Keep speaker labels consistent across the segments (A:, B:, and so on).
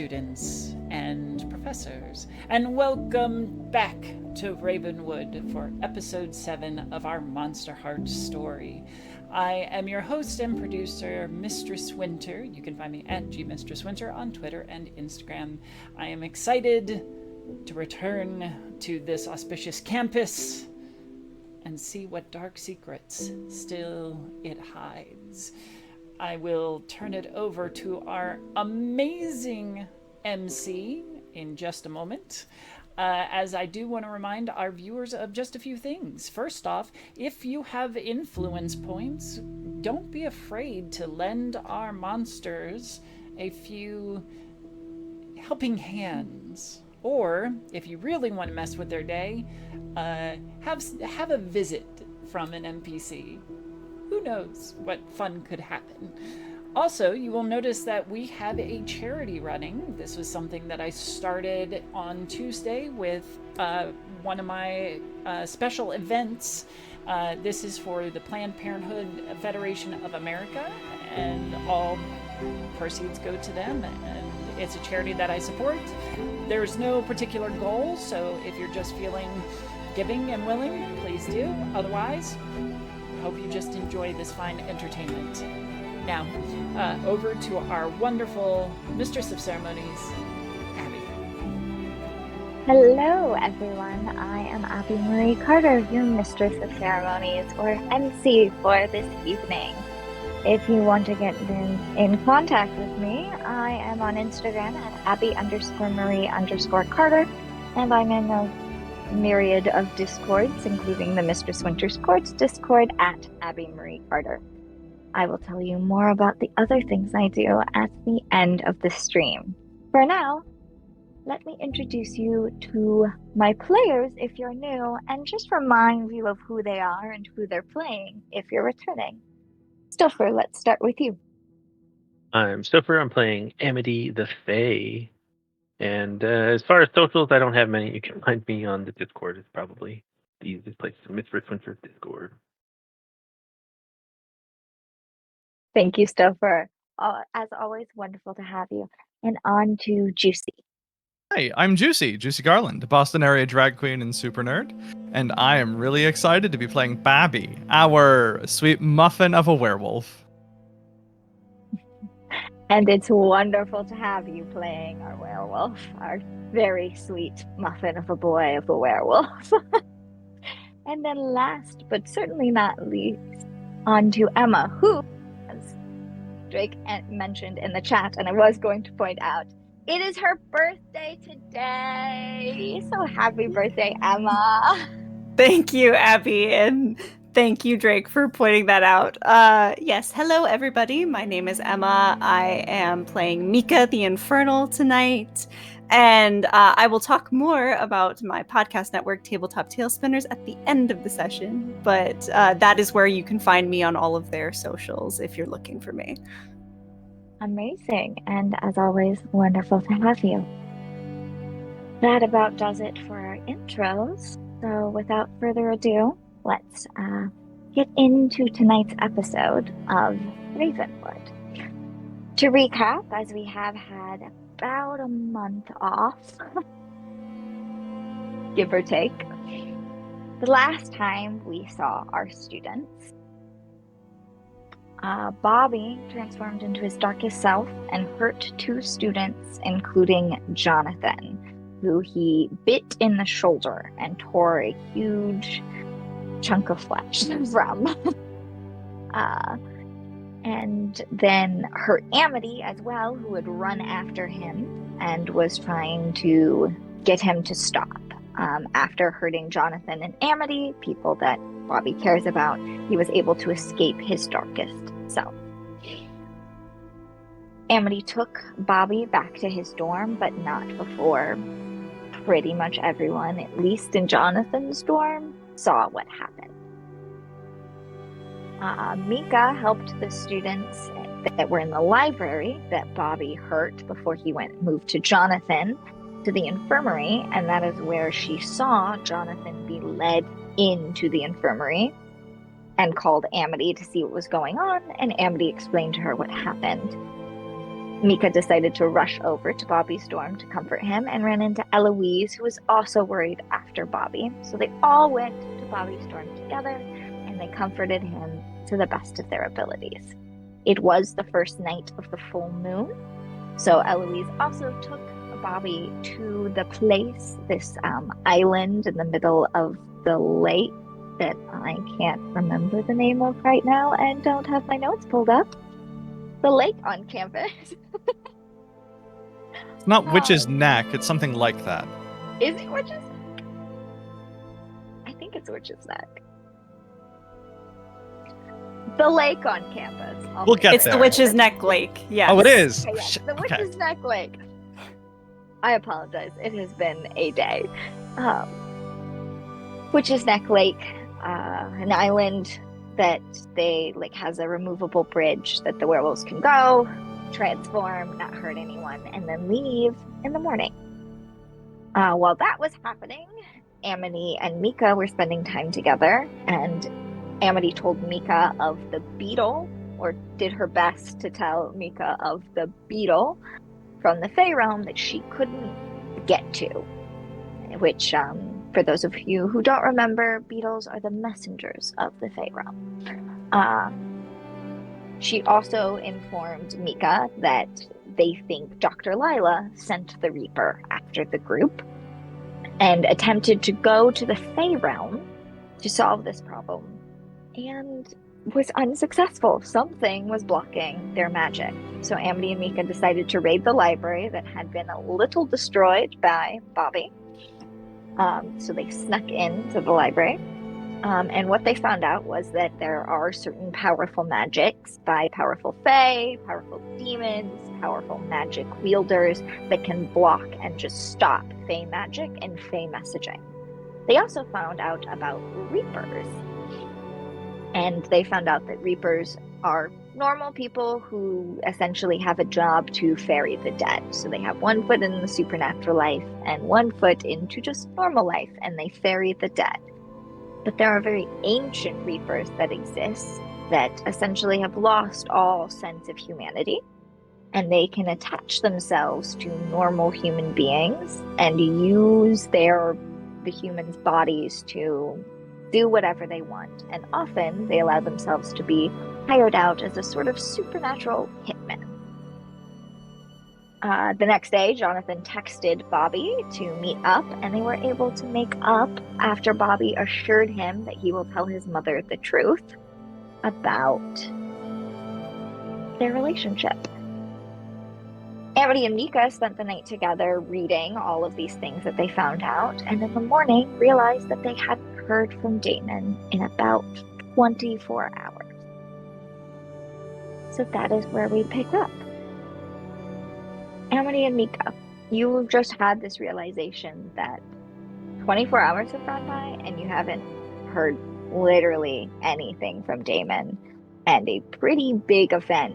A: students and professors, and welcome back to Ravenwood for episode 7 of our Monster Heart story. I am your host and producer, Mistress Winter. You can find me at gmistresswinter on Twitter and Instagram. I am excited to return to this auspicious campus and see what dark secrets still it hides. I will turn it over to our amazing MC in just a moment. As I do want to remind our viewers of just a few things. First off, if you have influence points, don't be afraid to lend our monsters a few helping hands. Or, if you really want to mess with their day, have a visit from an NPC. Who knows what fun could happen. Also, you will notice that we have a charity running. This was something that I started on Tuesday with one of my special events. This is for the Planned Parenthood Federation of America, and all proceeds go to them, and it's a charity that I support. There's no particular goal, so if you're just feeling giving and willing, please do. Otherwise, hope you just enjoy this fine entertainment. Now, over to our wonderful Mistress of Ceremonies, Abby.
B: Hello, everyone. I am Abby Marie Carter, your Mistress of Ceremonies, or MC for this evening. If you want to get in contact with me, I am on Instagram at Abby_Marie_Carter, and I'm in a myriad of Discords, including the Mistress Winter's Courts Discord at Abby Marie Carter. I will tell you more about the other things I do at the end of the stream. For now, let me introduce you to my players if you're new, and just remind you of who they are and who they're playing if you're returning. Stoffer, let's start with you.
C: I'm Stoffer. I'm playing Amity the Fae. And as far as socials, I don't have many. You can find me on the Discord. It's probably the easiest place. Mistress Winter's Discord.
B: Thank you, Stoffer. As always, wonderful to have you. And on to Juicy.
D: Hi, I'm Juicy Garland, Boston area drag queen and super nerd, and I am really excited to be playing Babby, our sweet muffin of a werewolf.
B: And it's wonderful to have you playing our werewolf, our very sweet muffin of a boy of a werewolf. And then last, but certainly not least, on to Emma, who, as Drake mentioned in the chat, and I was going to point out, it is her birthday today. So happy birthday, Emma.
E: Thank you, Abby, and thank you, Drake, for pointing that out. Yes, hello, everybody. My name is Emma. I am playing Mika the Infernal tonight, and I will talk more about my podcast network, Tabletop Tailspinners, at the end of the session, but that is where you can find me on all of their socials if you're looking for me.
B: Amazing, and as always, wonderful to have you. That about does it for our intros. So without further ado, let's get into tonight's episode of Ravenwood. To recap, as we have had about a month off, give or take, the last time we saw our students, Bobby transformed into his darkest self and hurt 2 students, including Jonathan, who he bit in the shoulder and tore a huge chunk of flesh from. And then hurt Amity as well, who had run after him and was trying to get him to stop. After hurting Jonathan and Amity, people that Bobby cares about, he was able to escape his darkest self. Amity took Bobby back to his dorm, but not before pretty much everyone, at least in Jonathan's dorm, saw what happened. Mika helped the students that were in the library that Bobby hurt before he moved to Jonathan to the infirmary, and that is where she saw Jonathan be led into the infirmary and called Amity to see what was going on, and Amity explained to her what happened. Mika decided to rush over to Bobby's dorm to comfort him and ran into Eloise, who was also worried after Bobby. So they all went to Bobby's dorm together and they comforted him to the best of their abilities. It was the first night of the full moon, so Eloise also took Bobby to the place, this island in the middle of the lake that I can't remember the name of right now and don't have my notes pulled up. The lake on campus.
D: It's not Witch's Neck. It's something like that.
B: Is it Witch's Neck? I think it's Witch's Neck. The lake on campus.
D: We'll get
E: It's
D: there.
E: the Witch's Neck Lake. Yes.
D: Oh, it is.
B: Okay, yes, the Witch's Neck Lake. I apologize. It has been a day. Witch's Neck Lake, an island that they has a removable bridge that the werewolves can go, transform, not hurt anyone, and then leave in the morning. While that was happening, Amity and Mika were spending time together, and Amity told Mika of the beetle, or did her best to tell Mika of the beetle from the Fey realm that she couldn't get to, which, for those of you who don't remember, beetles are the messengers of the Fey realm. She also informed Mika that they think Dr. Lila sent the Reaper after the group and attempted to go to the Fey realm to solve this problem and was unsuccessful. Something was blocking their magic. So Amity and Mika decided to raid the library that had been a little destroyed by Bobby. So they snuck into the library. And what they found out was that there are certain powerful magics by powerful Fae, powerful demons, powerful magic wielders that can block and just stop Fae magic and Fae messaging. They also found out about Reapers. And they found out that Reapers are normal people who essentially have a job to ferry the dead. So they have 1 foot in the supernatural life and 1 foot into just normal life, and they ferry the dead. But there are very ancient Reapers that exist that essentially have lost all sense of humanity, and they can attach themselves to normal human beings and use the humans' bodies to do whatever they want, and often they allow themselves to be hired out as a sort of supernatural hitman. The next day, Jonathan texted Bobby to meet up, and they were able to make up after Bobby assured him that he will tell his mother the truth about their relationship. Amity and Mika spent the night together reading all of these things that they found out, and in the morning realized that they hadn't heard from Damon in about 24 hours. So that is where we pick up. Amity and Mika, you just had this realization that 24 hours have gone by and you haven't heard literally anything from Damon, and a pretty big event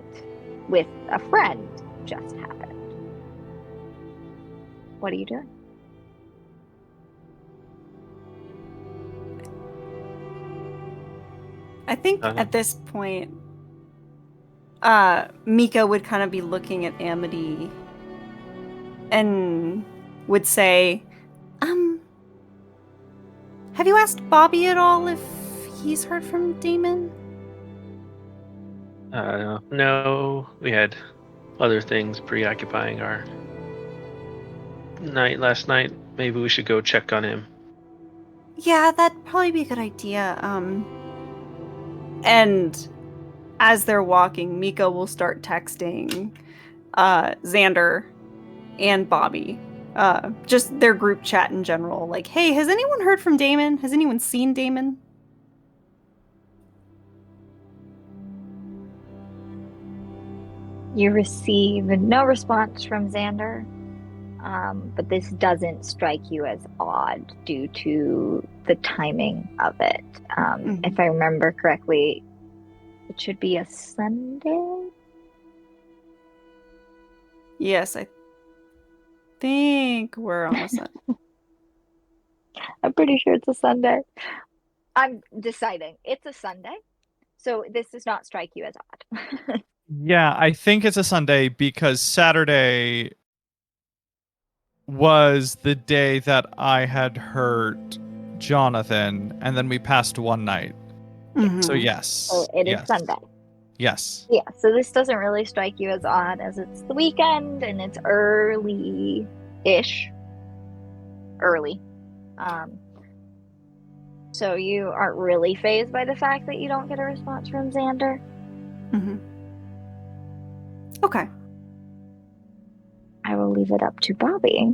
B: with a friend just happened. What are you doing?
E: I think at this point, Mika would kind of be looking at Amity and would say, have you asked Bobby at all if he's heard from Damon?
C: No, we had other things preoccupying our night last night. Maybe we should go check on him.
E: Yeah, that'd probably be a good idea. And as they're walking, Mika will start texting Xander and Bobby. Just their group chat in general. Like, hey, has anyone heard from Damon? Has anyone seen Damon?
B: You receive no response from Xander, but this doesn't strike you as odd due to the timing of it. If I remember correctly, it should be a Sunday?
E: Yes, I think we're on a Sunday.
B: I'm pretty sure it's a Sunday. I'm deciding. It's a Sunday, so this does not strike you as odd.
D: Yeah, I think it's a Sunday because Saturday was the day that I had hurt Jonathan, and then we passed one night. So
E: Mhm.
D: yes.
B: So it is
D: yes.
B: Sunday.
D: Yes.
B: Yeah, so this doesn't really strike you as odd as it's the weekend and it's early-ish. Early. So you aren't really fazed by the fact that you don't get a response from Xander.
E: Mhm. Okay.
B: I will leave it up to Bobby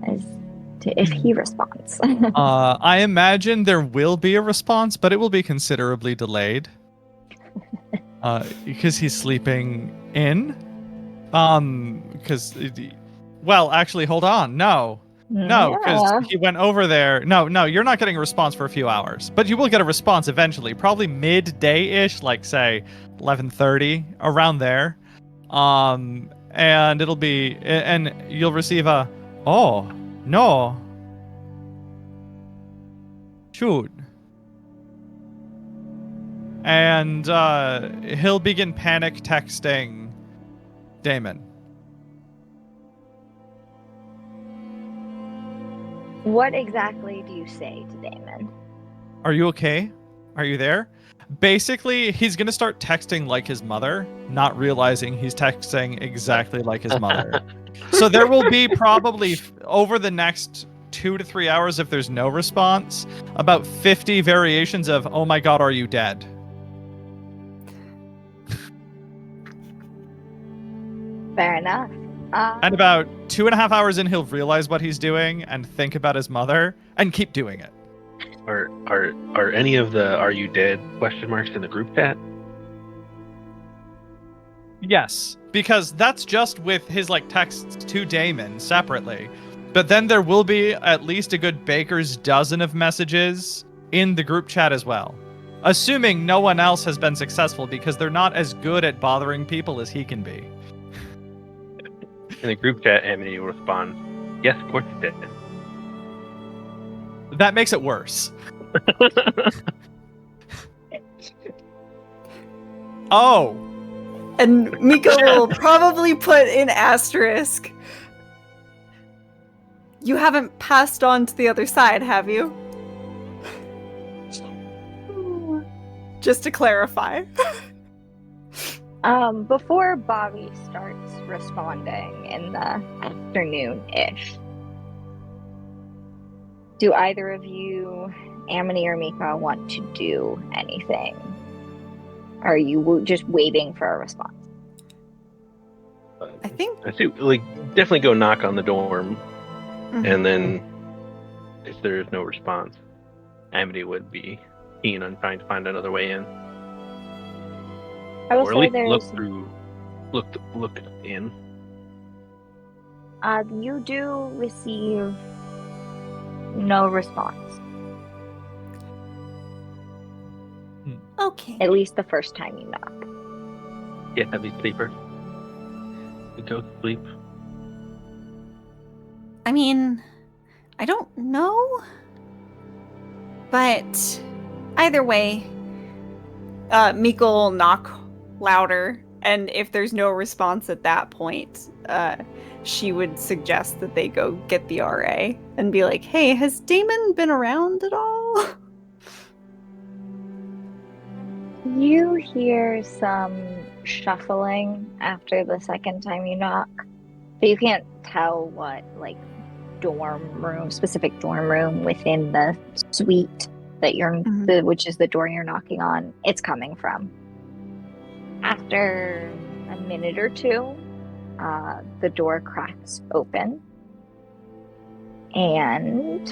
B: as to if he responds.
D: I imagine there will be a response, but it will be considerably delayed. Because he's sleeping in. Well, actually, hold on. No, because
B: Yeah.
D: he went over there. No, you're not getting a response for a few hours, but you will get a response eventually, probably midday-ish, like say 11:30, around there. And it'll be, and you'll receive a, oh, no, shoot. And he'll begin panic texting Damon.
B: What exactly do you say to Damon?
D: Are you okay? Are you there? Basically, he's going to start texting like his mother, not realizing he's texting exactly like his mother. So there will be probably, over the next 2 to 3 hours, if there's no response, about 50 variations of, oh my god, are you dead?
B: Fair enough.
D: And about 2.5 hours in, he'll realize what he's doing and think about his mother and keep doing it.
C: Are any of the "Are you dead?" question marks in the group chat?
D: Yes, because that's just with his like texts to Damon separately. But then there will be at least a good baker's dozen of messages in the group chat as well. Assuming no one else has been successful because they're not as good at bothering people as he can be.
C: In the group chat, Amity will respond, "Yes, of course it did."
D: That makes it worse. Oh.
E: And Mika will probably put in asterisk. You haven't passed on to the other side, have you? Just to clarify.
B: Before Bobby starts responding in the afternoon-ish, do either of you, Amity or Mika, want to do anything? Or are you just waiting for a response?
E: I think.
C: I see. Like, definitely go knock on the dorm, and then if there is no response, Amity would be keen on trying to find another way in,
B: I will
C: or at
B: say
C: least
B: there's
C: look in.
B: You do receive no response.
E: Okay.
B: At least the first time you knock.
C: Yeah, heavy sleeper. Go to sleep.
E: I mean, I don't know. But either way, Mika will knock louder. And if there's no response at that point, she would suggest that they go get the RA and be like, hey, has Damon been around at all?
B: You hear some shuffling after the second time you knock, but you can't tell what, like, specific dorm room within the suite that which is the door you're knocking on, it's coming from. After a minute or two, the door cracks open, and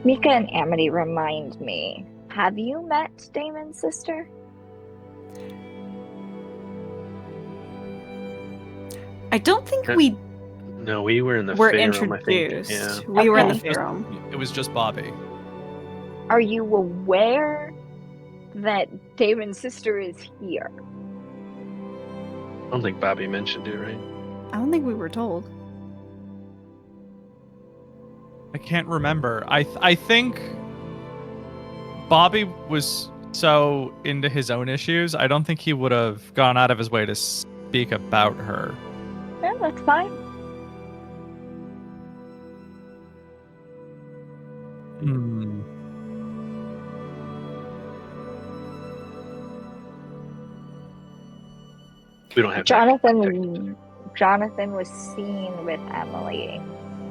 B: Mika and Amity, remind me, have you met Damon's sister?
E: I don't think
C: No, we were in the
E: were
C: fair
E: introduced.
C: room, I think.
E: We were in the
B: Okay.
E: fair room.
D: It was just Bobby.
B: Are you aware that Damon's sister is here?
C: I don't think Bobby mentioned it, right?
E: I don't think we were told.
D: I can't remember. I think Bobby was so into his own issues, I don't think he would have gone out of his way to speak about her.
B: Yeah, that's fine.
D: Hmm.
C: We don't have
B: Jonathan was seen with Emily,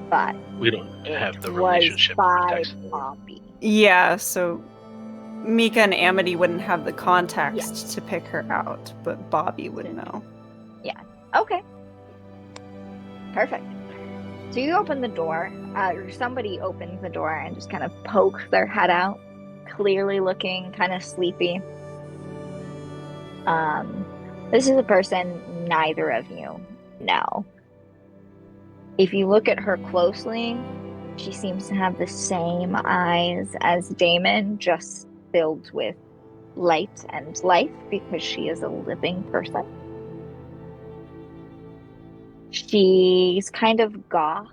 B: but
C: we don't have
B: it
C: the
B: was
C: relationship
B: by
C: text.
B: Bobby.
E: Yeah, so Mika and Amity wouldn't have the context
B: Yes.
E: to pick her out, but Bobby would know.
B: Okay. Perfect. So you open the door, or somebody opens the door and just kind of pokes their head out, clearly looking kind of sleepy. This is a person neither of you know. If you look at her closely, she seems to have the same eyes as Damon, just filled with light and life because she is a living person. She's kind of goth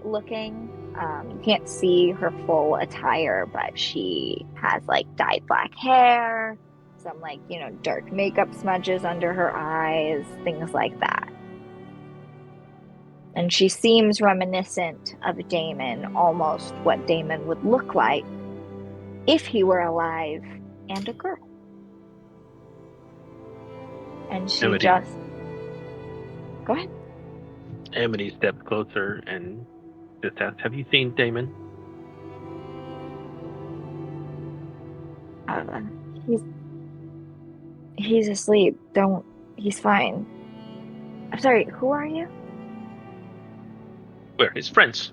B: looking. You can't see her full attire, but she has like dyed black hair, some like, dark makeup smudges under her eyes, things like that. And she seems reminiscent of Damon, almost what Damon would look like if he were alive and a girl. And she
C: Amity.
B: just... Go ahead.
C: Amity stepped closer and just asked, "Have you seen Damon?"
B: He's asleep. He's fine. I'm sorry, who are you?
C: We're his friends.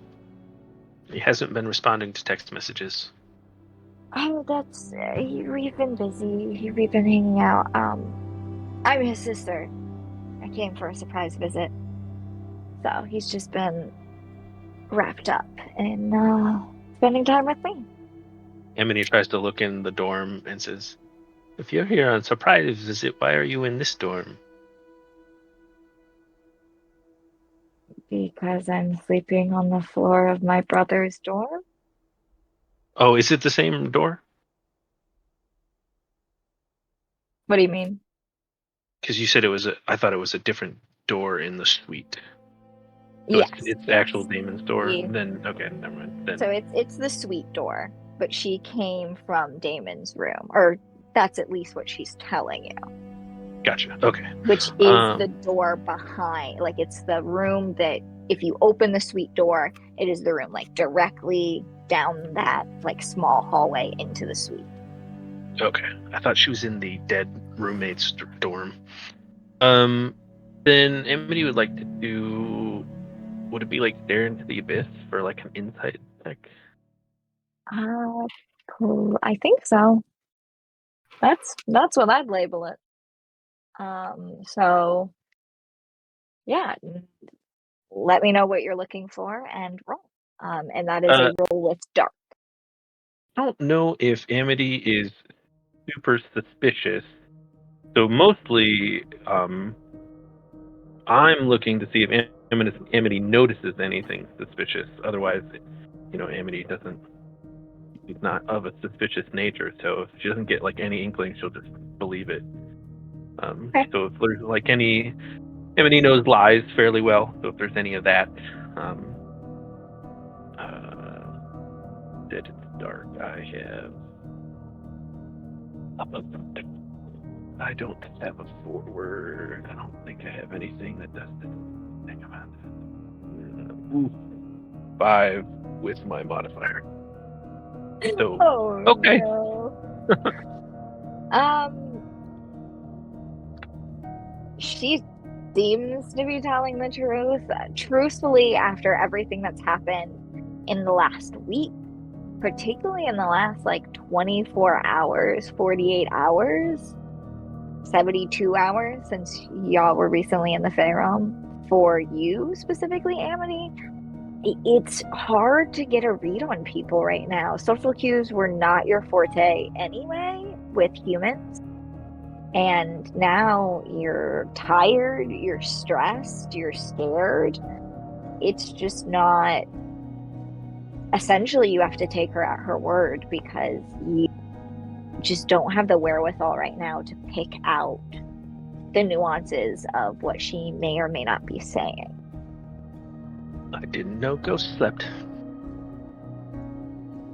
C: He hasn't been responding to text messages.
B: Oh, we've been busy. We've been hanging out. I'm his sister. I came for a surprise visit. So he's just been wrapped up and spending time with me.
C: Amity tries to look in the dorm and says, "If you're here on surprise visit, why are you in this dorm?"
B: Because I'm sleeping on the floor of my brother's dorm.
C: Oh, is it the same door?
B: What do you mean?
C: Because you said I thought it was a different door in the suite. So
B: Yes.
C: it's the actual Damon's door.
B: Yeah.
C: Then okay, never mind. Then
B: So it's the suite door, but she came from Damon's room, or that's at least what she's telling you.
C: gotcha. Okay.
B: Which is the door behind, like it's the room that if you open the suite door, it is the room like directly down that like small hallway into the suite.
C: Okay. I thought she was in the dead roommate's dorm. Then Amity would like to do. Would it be like stare into the abyss for like an insight check?
B: I think so. That's what I'd label it. So yeah, let me know what you're looking for and roll. And that is a roll with dark.
C: I don't know if Amity is super suspicious. So mostly, I'm looking to see if Amity notices anything suspicious. Otherwise, Amity doesn't. She's not of a suspicious nature. So if she doesn't get like any inkling, she'll just believe it.
B: Okay.
C: So if there's like any, Amity knows lies fairly well. So if there's any of that, that it's dark. I don't have a forward. I don't think I have anything that does this. Hang on. 5 with my modifier. So okay.
B: No. She seems to be telling the truth. Truthfully, after everything that's happened in the last week, particularly in the last like 24 hours, 48 hours, 72 hours since y'all were recently in the Fae Realm, for you specifically, Amity, it's hard to get a read on people right now. Social cues were not your forte anyway with humans. And now you're tired, you're stressed, you're scared. It's just not... Essentially, you have to take her at her word because just don't have the wherewithal right now to pick out the nuances of what she may or may not be saying.
C: I didn't know ghosts slept.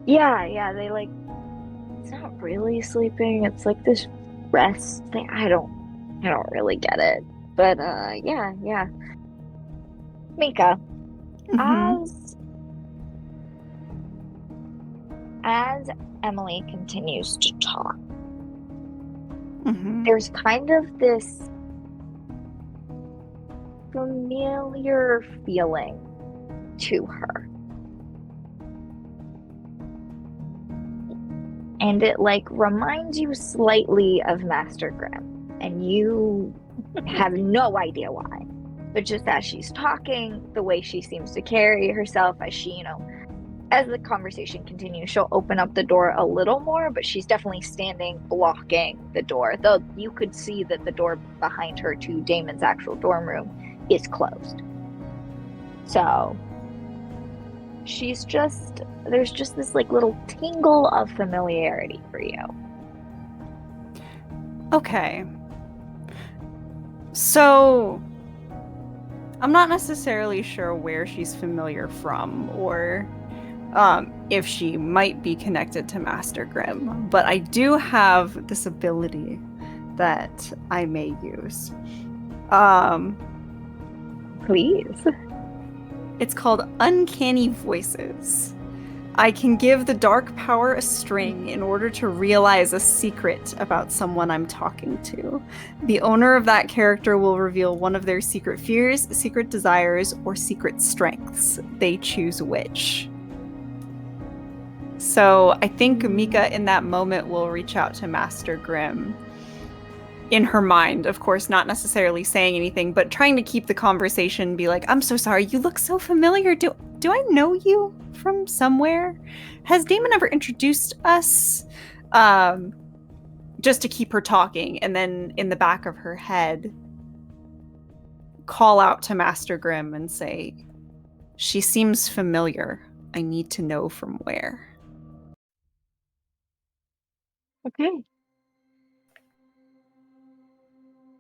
B: Yeah, they like, it's not really sleeping, it's like this rest thing. I don't really get it. But yeah. Mika,
E: Mhm.
B: as Emily continues to talk,
E: Mhm.
B: there's kind of this familiar feeling to her. And it like reminds you slightly of Master Grimm. And you have no idea why. But just as she's talking, the way she seems to carry herself, as she, as the conversation continues, she'll open up the door a little more, but she's definitely standing blocking the door. Though you could see that the door behind her to Damon's actual dorm room is closed. So there's just this like little tingle of familiarity for you.
E: Okay. So I'm not necessarily sure where she's familiar from or if she might be connected to Master Grimm, but I do have this ability that I may use.
B: Please.
E: It's called Uncanny Voices. I can give the dark power a string in order to realize a secret about someone I'm talking to. The owner of that character will reveal one of their secret fears, secret desires, or secret strengths. They choose which. So I think Mika in that moment will reach out to Master Grimm. In her mind, of course, not necessarily saying anything, but trying to keep the conversation, be like, I'm so sorry, you look so familiar. Do I know you from somewhere? Has Damon ever introduced us? Just to keep her talking, and then in the back of her head, call out to Master Grimm and say, she seems familiar. I need to know from where.
B: Okay.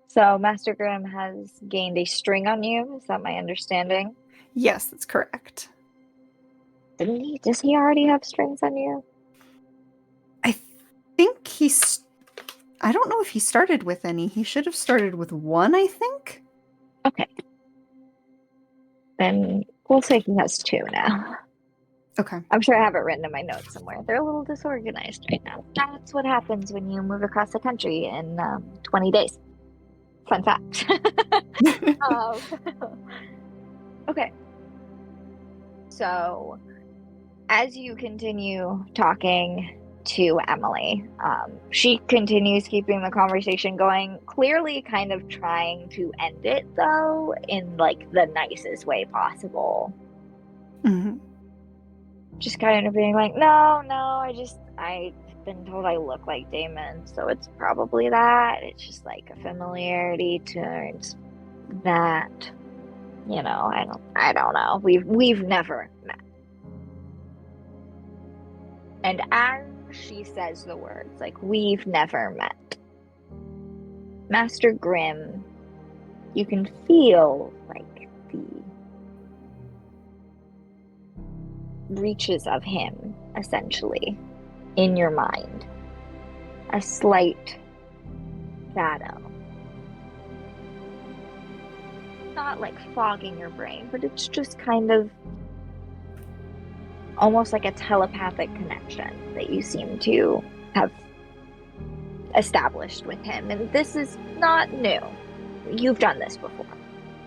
B: So Master Grimm has gained a string on you. Is that my understanding?
E: Yes, that's correct.
B: Didn't he? Does he already have strings on you?
E: I think I don't know if he started with any. He should have started with one, I think.
B: Okay. Then we'll say he has two now.
E: Okay.
B: I'm sure I have it written in my notes somewhere. They're a little disorganized right now. That's what happens when you move across the country in 20 days. Fun fact. Okay. So, as you continue talking to Emily, she continues keeping the conversation going, clearly kind of trying to end it, though, in like the nicest way possible.
E: Mm-hmm.
B: Just kind of being like, no, I've been told I look like Damon, so it's probably that. It's just like a familiarity towards that. I don't know. We've never met. And as she says the words, like, we've never met, Master Grimm, you can feel like the reaches of him, essentially, in your mind. A slight shadow. Not like fogging your brain, but it's just kind of almost like a telepathic connection that you seem to have established with him. And this is not new. You've done this before.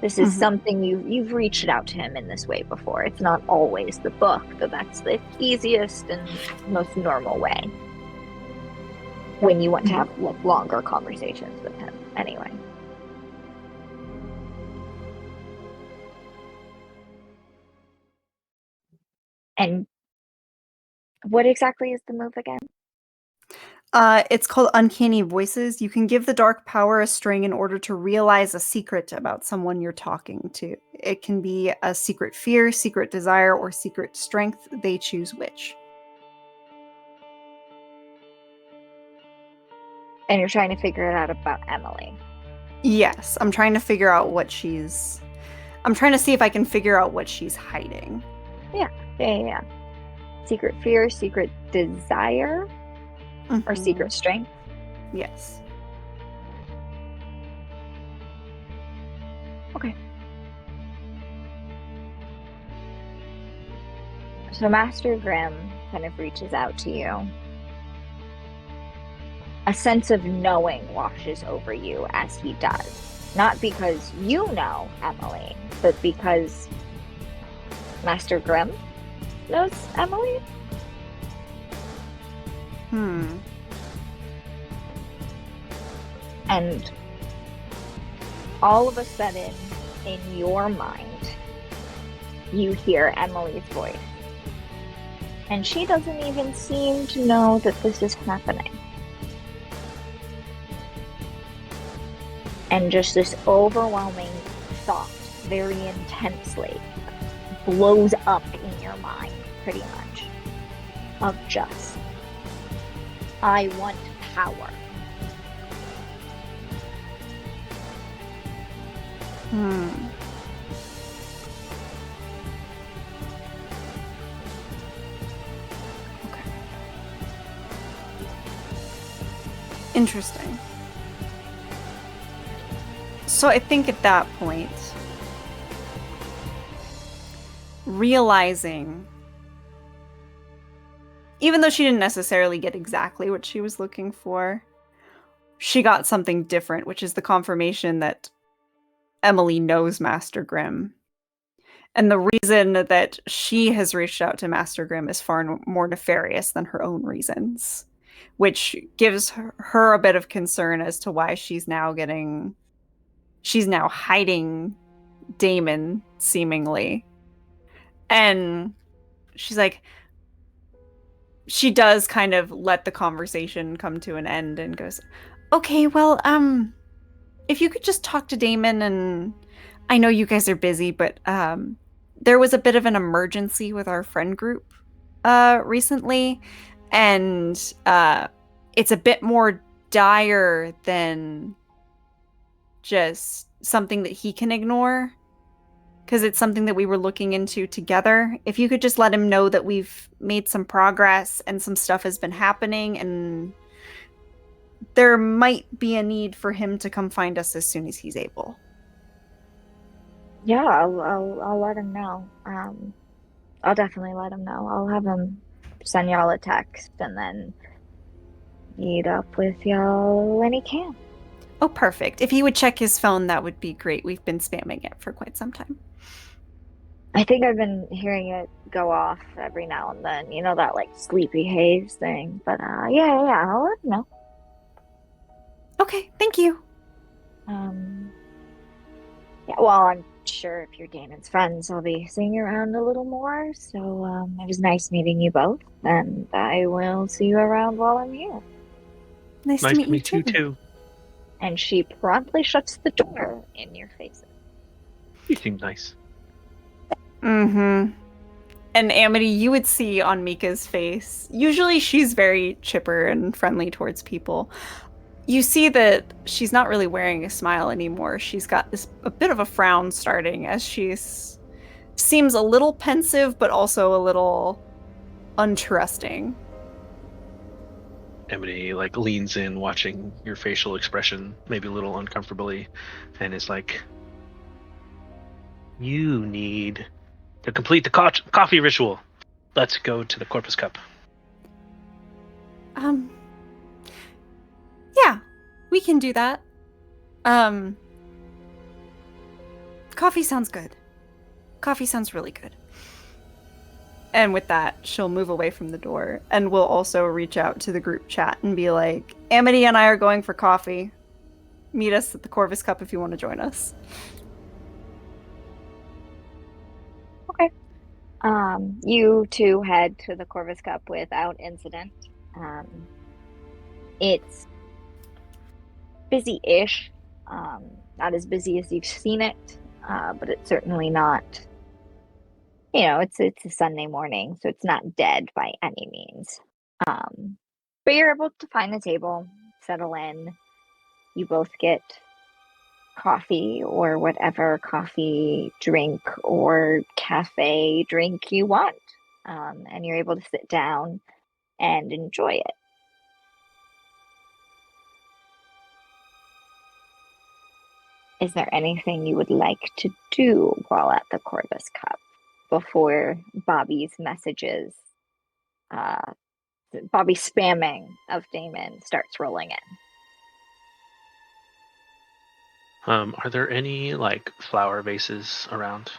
B: This is something you've reached out to him in this way before. It's not always the book, though that's the easiest and most normal way when you want to have longer conversations with him. Anyway. And what exactly is the move again?
E: It's called Uncanny Voices. You can give the dark power a string in order to realize a secret about someone you're talking to. It can be a secret fear, secret desire, or secret strength. They choose which.
B: And you're trying to figure it out about Emily.
E: Yes, I'm trying to figure out what she's... I'm trying to see if I can figure out what she's hiding.
B: Yeah. Secret fear, secret desire, or secret strength.
E: Yes.
B: Okay. So Master Grimm kind of reaches out to you. A sense of knowing washes over you as he does. Not because you know Emily, but because Master Grimm knows Emily? And all of a sudden, in your mind, you hear Emily's voice. And she doesn't even seem to know that this is happening. And just this overwhelming thought, very intensely, blows up in your mind, pretty much, of just, I want power.
E: Okay. Interesting. So I think at that point, realizing, even though she didn't necessarily get exactly what she was looking for, she got something different, which is the confirmation that Emily knows Master Grimm. And the reason that she has reached out to Master Grimm is far more nefarious than her own reasons, which gives her a bit of concern as to why she's now hiding Damon, seemingly. And she's like, she does kind of let the conversation come to an end and goes, okay, well, if you could just talk to Damon, and I know you guys are busy, but there was a bit of an emergency with our friend group recently, and it's a bit more dire than just something that he can ignore, because it's something that we were looking into together. If you could just let him know that we've made some progress and some stuff has been happening, and there might be a need for him to come find us as soon as he's able.
B: Yeah, I'll let him know. I'll definitely let him know. I'll have him send y'all a text and then meet up with y'all when he can.
E: Oh, perfect. If he would check his phone, that would be great. We've been spamming it for quite some time.
B: I think I've been hearing it go off every now and then. You know, that like sleepy haze thing. But yeah, I'll let him know.
E: Okay, thank you.
B: Yeah, well, I'm sure if you're Damon's friends, I'll be seeing you around a little more. So it was nice meeting you both, and I will see you around while I'm here.
E: Nice to meet you too.
B: And she promptly shuts the door in your faces.
C: You seem nice.
E: Mm-hmm. And Amity, you would see on Mika's face, usually she's very chipper and friendly towards people. You see that she's not really wearing a smile anymore. She's got a bit of a frown starting as she seems a little pensive, but also a little untrusting.
C: Emily leans in, watching your facial expression, maybe a little uncomfortably, and is like, "You need to complete the coffee ritual. Let's go to the Corpus Cup."
E: Yeah, we can do that. Coffee sounds good. Coffee sounds really good. And with that, she'll move away from the door, and we'll also reach out to the group chat and be like, Amity and I are going for coffee. Meet us at the Corvus Cup if you want to join us.
B: Okay. You two head to the Corvus Cup without incident. It's busy-ish. Not as busy as you've seen it, but it's certainly not, it's a Sunday morning, so it's not dead by any means. But you're able to find the table, settle in, you both get coffee or whatever coffee drink or cafe drink you want. And you're able to sit down and enjoy it. Is there anything you would like to do while at the Corvus Cup before Bobby's messages, Bobby's spamming of Damon starts rolling in?
C: Are there any like flower vases around?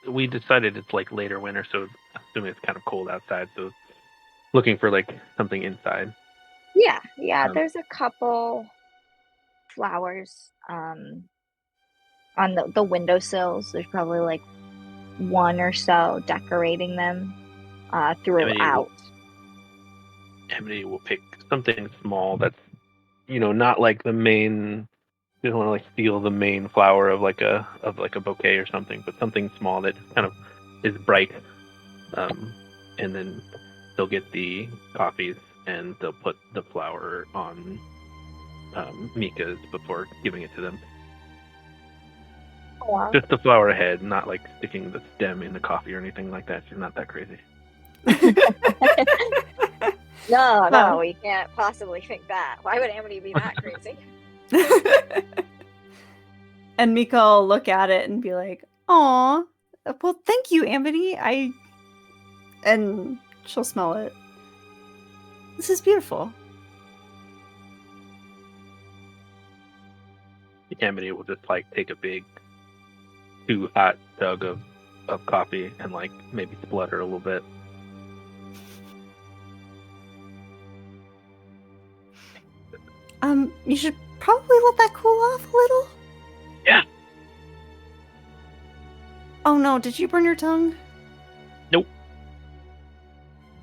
C: We decided it's like later winter, so assuming it's kind of cold outside, so looking for like something inside.
B: Yeah, there's a couple flowers on the windowsills. There's probably like one or so decorating them throughout.
C: Amity will pick something small that's, not like the main. You don't want to like steal the main flower of like a bouquet or something, but something small that kind of is bright. And then they'll get the coffees and they'll put the flower on Mika's before giving it to them.
B: Wow.
C: Just the flower ahead, not like sticking the stem in the coffee or anything like that. She's not that crazy.
B: No, we can't possibly think that. Why would Amity be that crazy?
E: And Mika will look at it and be like, "Aw, well, thank you, Amity. And she'll smell it. This is beautiful."
C: Amity will just like take a big, too hot jug of coffee and like maybe splutter a little bit.
E: You should probably let that cool off a little.
C: Yeah.
E: Oh no, did you burn your tongue?
C: Nope.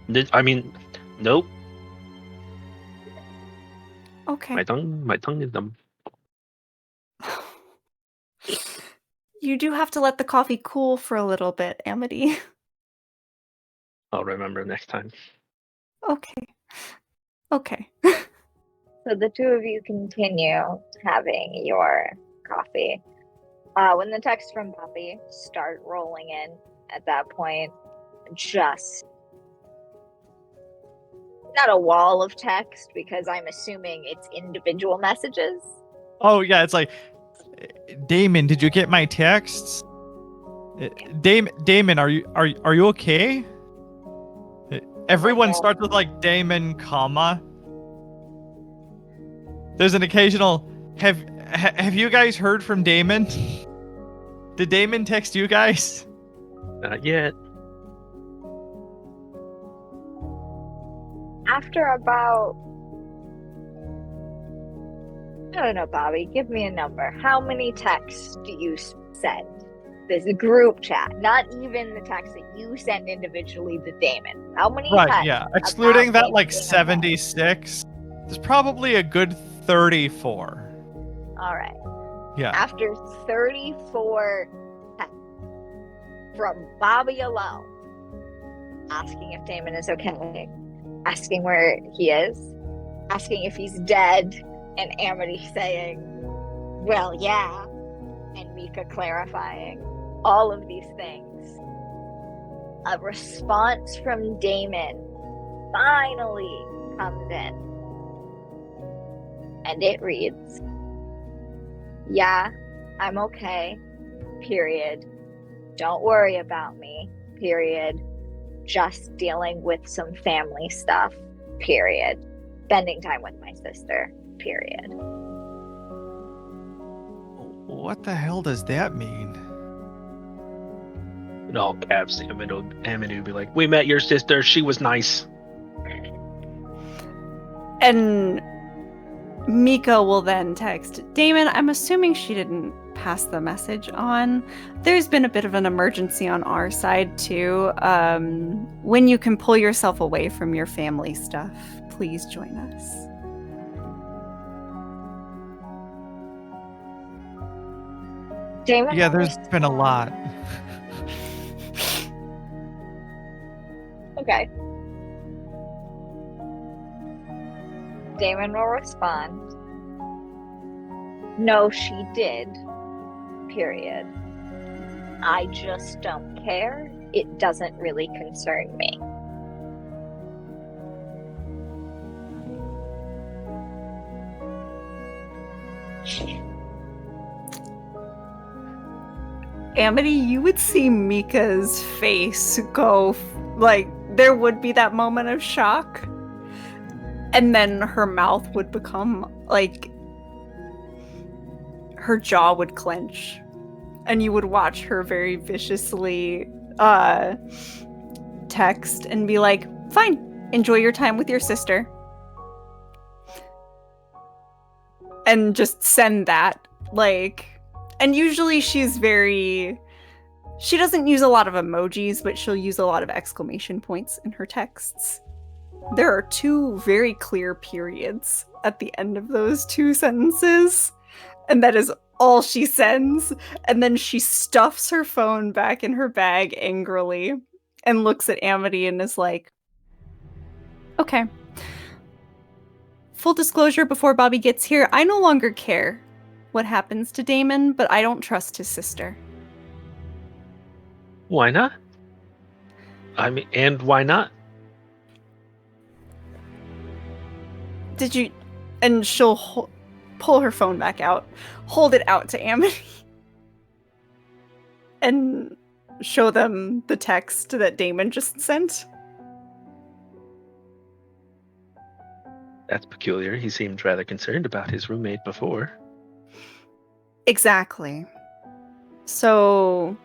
C: Nope.
E: Okay.
C: My tongue is numb.
E: You do have to let the coffee cool for a little bit, Amity.
C: I'll remember next time.
E: Okay.
B: So the two of you continue having your coffee. When the texts from Bobby start rolling in at that point, just not a wall of text, because I'm assuming it's individual messages.
D: Oh yeah, it's like, Damon, did you get my texts? Damon, are you okay? Everyone starts with like Damon, comma. There's an occasional, have you guys heard from Damon? Did Damon text you guys?
C: Not yet.
B: After about, I don't know, Bobby, give me a number. How many texts do you send? There's a group chat, not even the text that you send individually to Damon. How many texts?
D: Yeah. Excluding that, like,
B: being
D: 76, there's probably a good 34.
B: All right.
D: Yeah.
B: After 34 texts from Bobby alone, asking if Damon is okay, asking where he is, asking if he's dead, and Amity saying, well, yeah, and Mika clarifying all of these things. A response from Damon finally comes in. And it reads, yeah, I'm okay, period. Don't worry about me, period. Just dealing with some family stuff, period. Spending time with my sister, period.
D: What the hell does that mean?
C: In all caps, Amity would be like, we met your sister, she was nice.
E: And Mika will then text, Damon, I'm assuming she didn't pass the message on. There's been a bit of an emergency on our side too. When you can pull yourself away from your family stuff, please join us.
B: Damon,
D: Yeah, there's been a lot.
B: Okay. Damon will respond. No, she did. Period. I just don't care. It doesn't really concern me.
E: Amity, you would see Mika's face go, like, there would be that moment of shock. And then her mouth would become, like, her jaw would clench. And you would watch her very viciously text and be like, fine, enjoy your time with your sister. And just send that, like... And usually she doesn't use a lot of emojis, but she'll use a lot of exclamation points in her texts. There are 2 very clear periods at the end of those 2 sentences, and that is all she sends. And then she stuffs her phone back in her bag angrily and looks at Amity and is like, okay. Full disclosure before Bobby gets here, I no longer care what happens to Damon, but I don't trust his sister.
C: Why not? I mean, and why not?
E: Did you... And she'll pull her phone back out, hold it out to Amity, and show them the text that Damon just sent.
C: That's peculiar. He seemed rather concerned about his roommate before.
E: Exactly. So,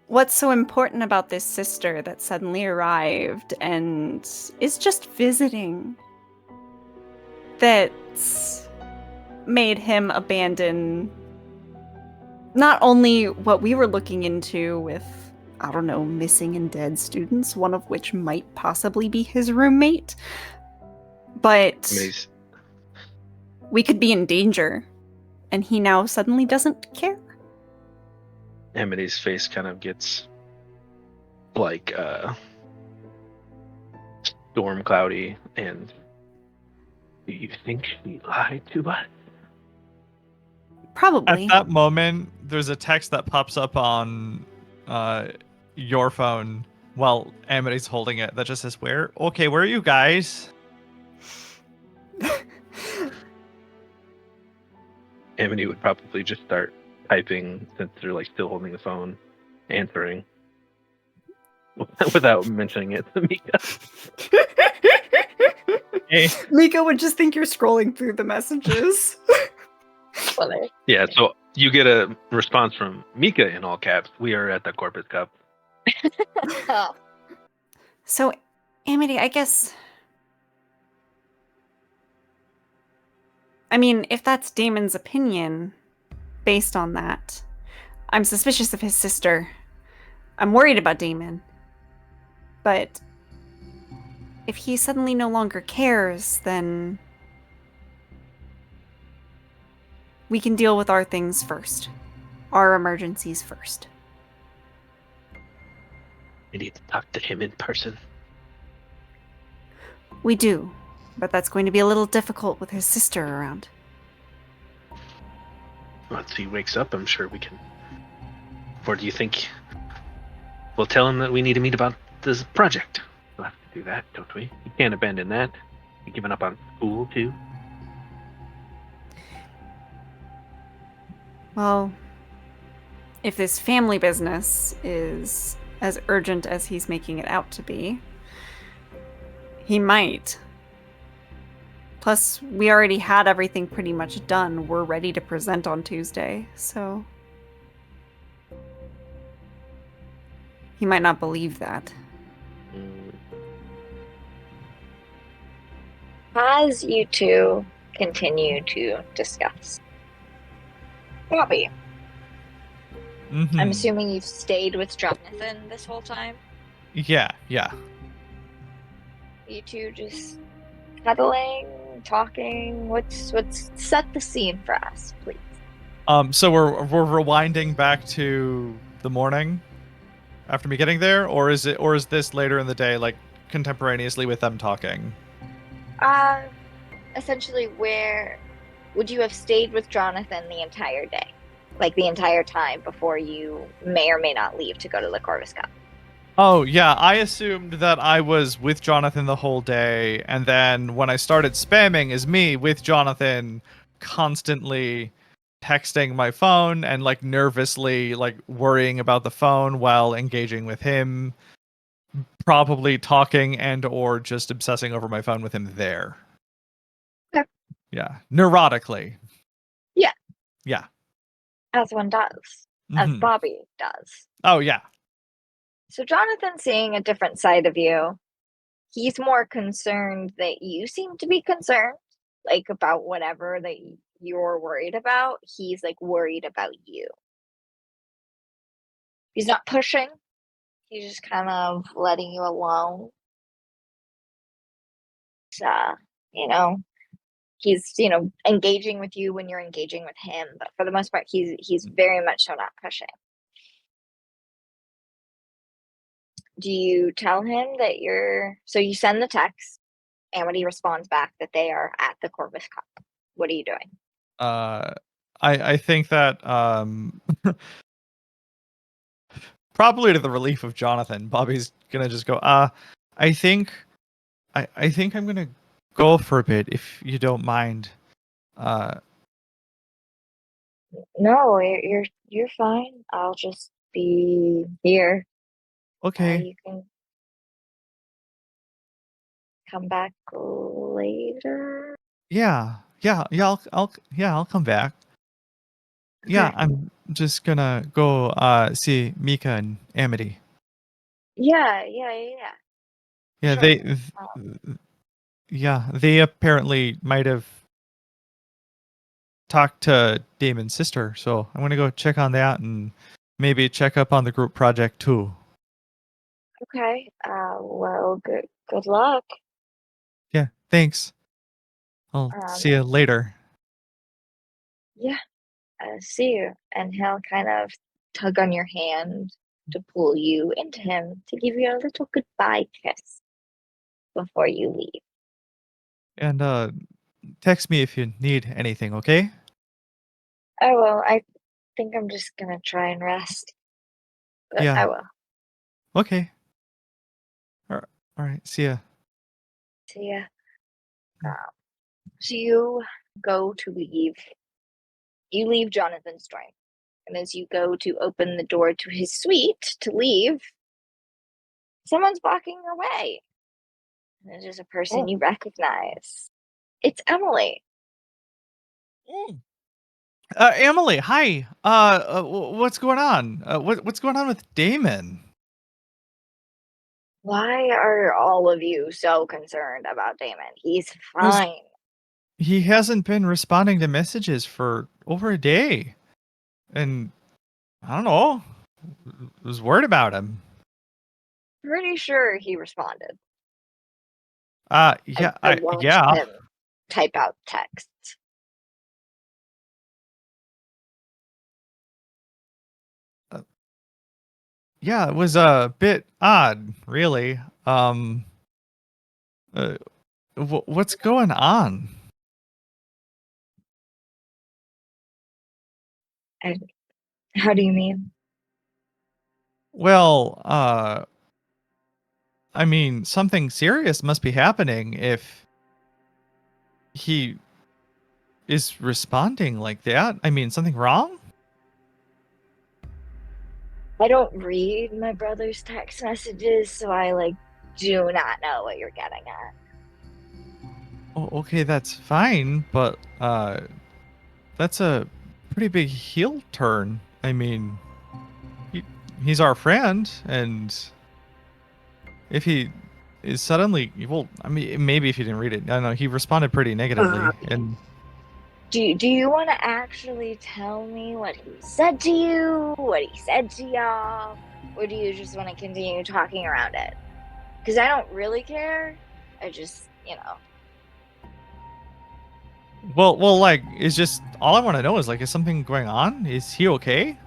E: what's so important about this sister that suddenly arrived and is just visiting that's made him abandon not only what we were looking into with, I don't know, missing and dead students, one of which might possibly be his roommate, but we could be in danger. And he now suddenly doesn't care.
C: Amity's face kind of gets like storm cloudy. And do you think she lied to us?
E: Probably.
D: At that moment, there's a text that pops up on your phone while Amity's holding it that just says, where are you guys?
C: Amity would probably just start typing since they're like still holding the phone, answering without mentioning it to Mika.
D: Hey.
E: Mika would just think you're scrolling through the messages.
C: Yeah, so you get a response from Mika in all caps. We are at the Corpus Cup.
B: Oh.
E: So, Amity, I guess... I mean, if that's Damon's opinion, based on that, I'm suspicious of his sister. I'm worried about Damon. But if he suddenly no longer cares, then we can deal with our things first. Our emergencies first.
C: We need to talk to him in person.
E: We do. But that's going to be a little difficult with his sister around.
C: Once he wakes up, I'm sure we can... Or do you think we'll tell him that we need to meet about this project? We'll have to do that, don't we? You can't abandon that. You're giving up on school, too?
E: Well, if this family business is as urgent as he's making it out to be, he might. Plus, we already had everything pretty much done. We're ready to present on Tuesday, so... He might not believe that.
B: As you two continue to discuss, Bobby,
D: Mm-hmm.
B: I'm assuming you've stayed with Jonathan this whole time?
D: Yeah.
B: You two just cuddling, talking. What's set the scene for us, please?
D: So we're rewinding back to the morning after me getting there, or is
B: Uh, essentially, where would you have stayed with Jonathan the entire day? Like the entire time before you may or may not leave to go to the Corvus Cup?
D: Oh, yeah, I assumed that I was with Jonathan the whole day, and then when I started spamming as me with Jonathan, constantly texting my phone and like nervously like worrying about the phone while engaging with him, probably talking and or just obsessing over my phone with him there.
B: Okay.
D: Yeah, neurotically.
B: Yeah.
D: Yeah.
B: As one does. As
D: Mhm.
B: Bobby does.
D: Oh, yeah.
B: So Jonathan's seeing a different side of you. He's more concerned that you seem to be concerned, like about whatever that you're worried about. He's like worried about you. He's not pushing. He's just kind of letting you alone. Uh, you know, he's engaging with you when you're engaging with him, but for the most part, he's very much so not pushing. Do you tell him that so you send the text, and when he responds back that they are at the Corvus Cup, what are you doing?
D: I think that probably to the relief of Jonathan, Bobby's gonna just go, I think I'm gonna go for a bit if you don't mind.
B: No, you're fine. I'll just be here.
D: Okay.
B: You can come back later.
D: Yeah. I'll come back. Yeah,
B: Okay.
D: I'm just gonna go see Mika and Amity.
B: Yeah.
D: Yeah,
B: Sure.
D: they apparently might have talked to Damon's sister, so I'm gonna go check on that and maybe check up on the group project too.
B: Okay. Well, good luck.
D: Yeah, thanks. I'll
B: Um,
D: see you later.
B: yeah. See you. And he'll kind of tug on your hand to pull you into him to give you a little goodbye kiss before you leave.
D: And text me if you need anything, okay?
B: I will. I think I'm just gonna try and rest, but
D: Yeah.
B: I will.
D: Okay. All right. See ya.
B: See ya. So you go to leave. You leave Jonathan's dorm. And as you go to open the door to his suite to leave, someone's blocking your way. And it is a person you recognize. It's Emily.
D: Emily, hi. What's going on? What's going on with Damon?
B: Why are all of you so concerned about Damon? He's
D: Because
B: fine.
D: he hasn't been responding to messages for over a day, and I don't know. Was worried about him.
B: Pretty sure he responded.
D: Yeah,
B: I watched
D: yeah.
B: him type out texts.
D: Yeah, it was a bit odd, really. What's going on?
B: How do you mean?
D: Well, I mean, something serious must be happening if he is responding like that. I mean, something wrong?
B: I don't read my brother's text messages, so I do not know what you're getting at.
D: Oh, okay, that's fine, but that's a pretty big heel turn. I mean, he, he's our friend, and if he is suddenly, well, I mean, maybe if you didn't read it, I don't know. He responded pretty negatively, and
B: Do you want to actually tell me what he said to you, what he said to y'all, or do you just want to continue talking around it? Because I don't really care. I just,
D: well, like, it's just all I want to know is like, is something going on? Is he okay?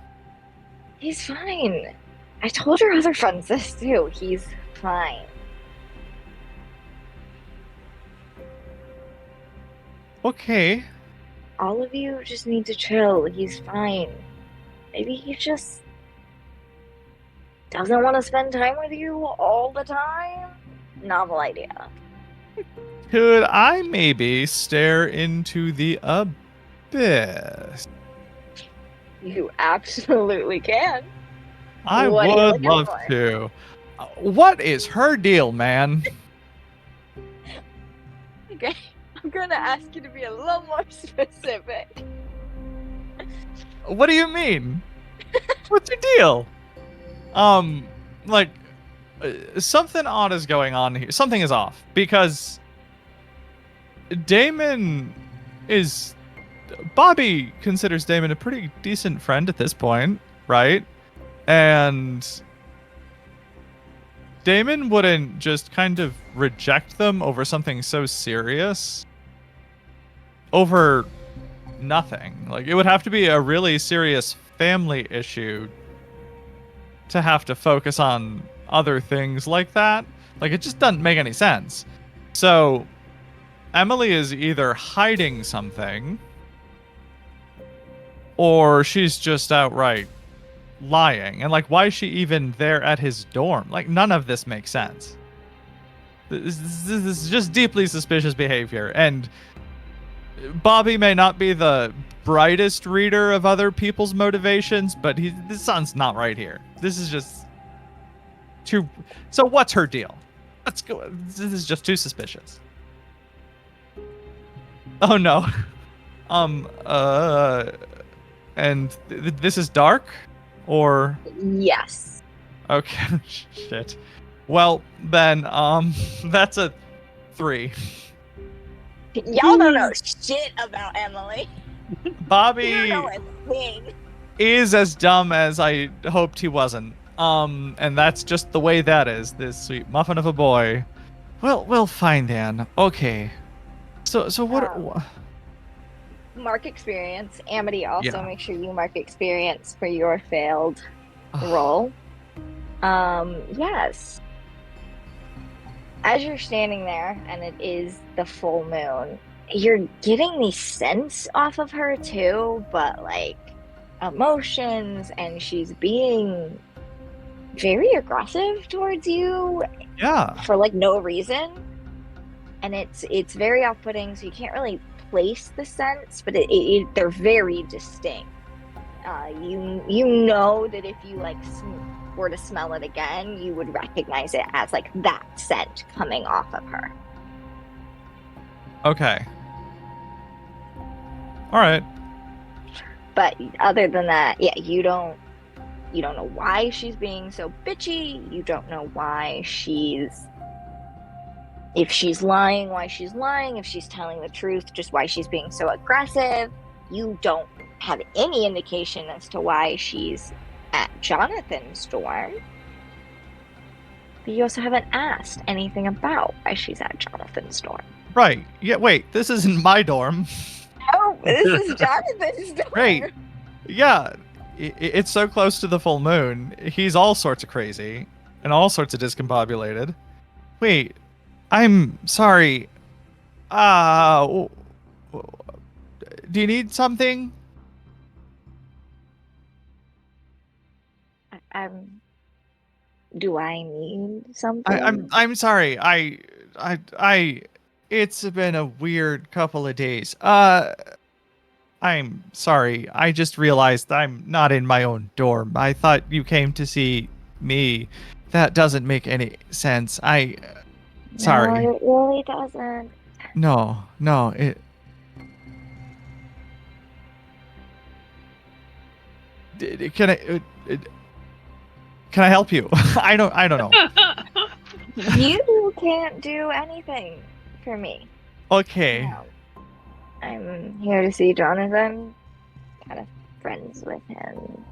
B: he's fine. I told your other friends this too. He's fine.
D: Okay.
B: All of you just need to chill. He's fine. Maybe he just doesn't want to spend time with you all the time. Novel idea.
D: Could I maybe stare into the abyss?
B: You absolutely can.
D: I
B: What are you
D: would
B: looking
D: love
B: for?
D: to. What is her deal, man?
B: Okay, I'm gonna ask you to be a little more specific.
D: What do you mean? What's your deal? Like, something odd is going on here. Something is off because Damon is. Bobby considers Damon a pretty decent friend at this point, right? And Damon wouldn't just kind of reject them over something so serious. Over nothing. Like, it would have to be a really serious family issue to have to focus on other things like that. Like, it just doesn't make any sense. So, Emily is either hiding something, or she's just outright lying. And, like, why is she even there at his dorm? Like, none of this makes sense. This is just deeply suspicious behavior. And Bobby may not be the brightest reader of other people's motivations, but this son's not right here. This is just too. So what's her deal? Let's go. This is just too suspicious. Oh no. And this is dark, or
B: Yes.
D: okay, shit. Well then, that's a 3.
B: Y'all don't know shit about Emily.
D: Bobby
B: You don't know a thing.
D: is as dumb as I hoped he wasn't. And that's just the way that is. This sweet muffin of a boy. Well, fine then. Okay. So what?
B: Mark experience. Amity, also
D: Yeah.
B: make sure you mark experience for your failed roll. Yes. As you're standing there, and it is the full moon, you're getting the sense off of her too, but like emotions, and she's being very aggressive towards you
D: Yeah.
B: for like no reason, and it's very off-putting. So you can't really place the sense, but they're very distinct. You know that if you like were to smell it again, you would recognize it as like that scent coming off of her.
D: Okay. All right.
B: But other than that, yeah, you don't know why she's being so bitchy. You don't know why if she's lying, why she's lying, if she's telling the truth, just why she's being so aggressive. You don't have any indication as to why she's at Jonathan's dorm. But you also haven't asked anything about why she's at Jonathan's dorm.
D: Right. Yeah. Wait. This isn't my dorm.
B: Oh, this is Jonathan's dorm.
D: Right. Yeah. It's so close to the full moon. He's all sorts of crazy and all sorts of discombobulated. Wait. I'm sorry. Do you need something?
B: Do I need something?
D: I'm sorry. It's been a weird couple of days. I'm sorry. I just realized I'm not in my own dorm. I thought you came to see me. That doesn't make any sense. Sorry.
B: No, it really doesn't.
D: No, it. Can I help you? I don't know.
B: You can't do anything for me.
D: Okay.
B: No. I'm here to see Jonathan. Kind of friends with him.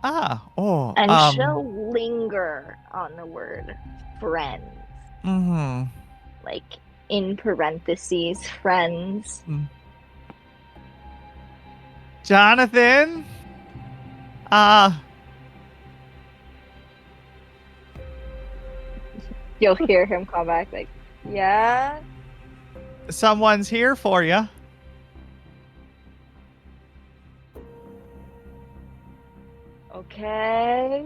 D: Oh.
B: And she'll linger on the word friends.
D: Mm-hmm.
B: Like, in parentheses, friends.
D: Jonathan?
B: You'll hear him call back like, yeah?
D: Someone's here for you.
B: Okay.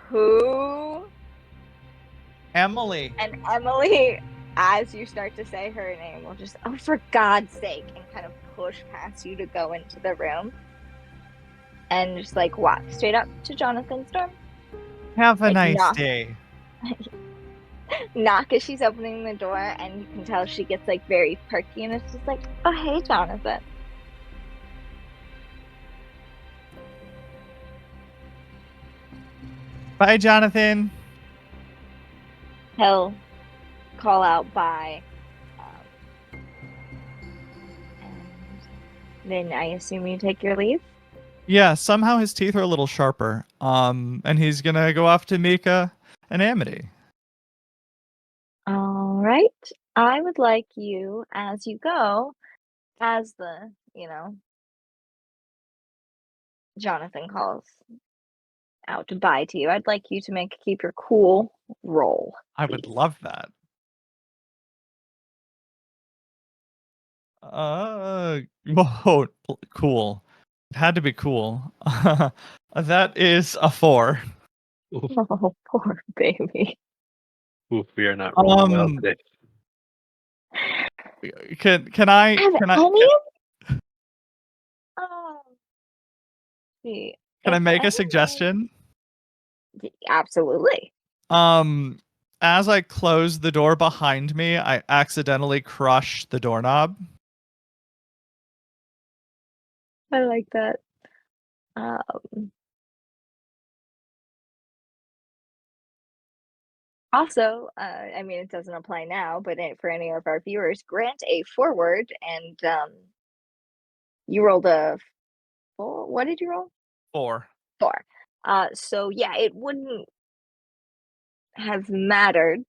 B: Who?
D: Emily.
B: And Emily, as you start to say her name, will just, oh, for God's sake, and kind of push past you to go into the room. And just like walk straight up to Jonathan's door.
D: Have a
B: Like,
D: nice
B: knock.
D: day.
B: Knock as she's opening the door, and you can tell she gets like very perky, and it's just like, oh, hey, Jonathan.
D: Bye, Jonathan.
B: He'll call out bye. And then I assume you take your leave?
D: Yeah, somehow his teeth are a little sharper. And he's gonna go off to Mika and Amity.
B: All right. I would like you, as you go, as the, Jonathan calls out to bye to you, I'd like you to make a keep your cool roll.
D: I would love that. Whoa, cool. It had to be cool. That is a 4.
C: Oof,
B: Oh, poor baby.
C: oof, we are not rolling well today.
D: Can I
B: Have
D: can I
B: any?
D: can,
B: See,
D: can I
B: if
D: make a
B: anyone-
D: suggestion?
B: Absolutely.
D: As I close the door behind me, I accidentally crush the doorknob.
B: I like that. Also, I mean, it doesn't apply now, but for any of our viewers, grant a forward, and you rolled a 4. What did you roll?
D: 4.
B: 4. So yeah, it wouldn't have mattered.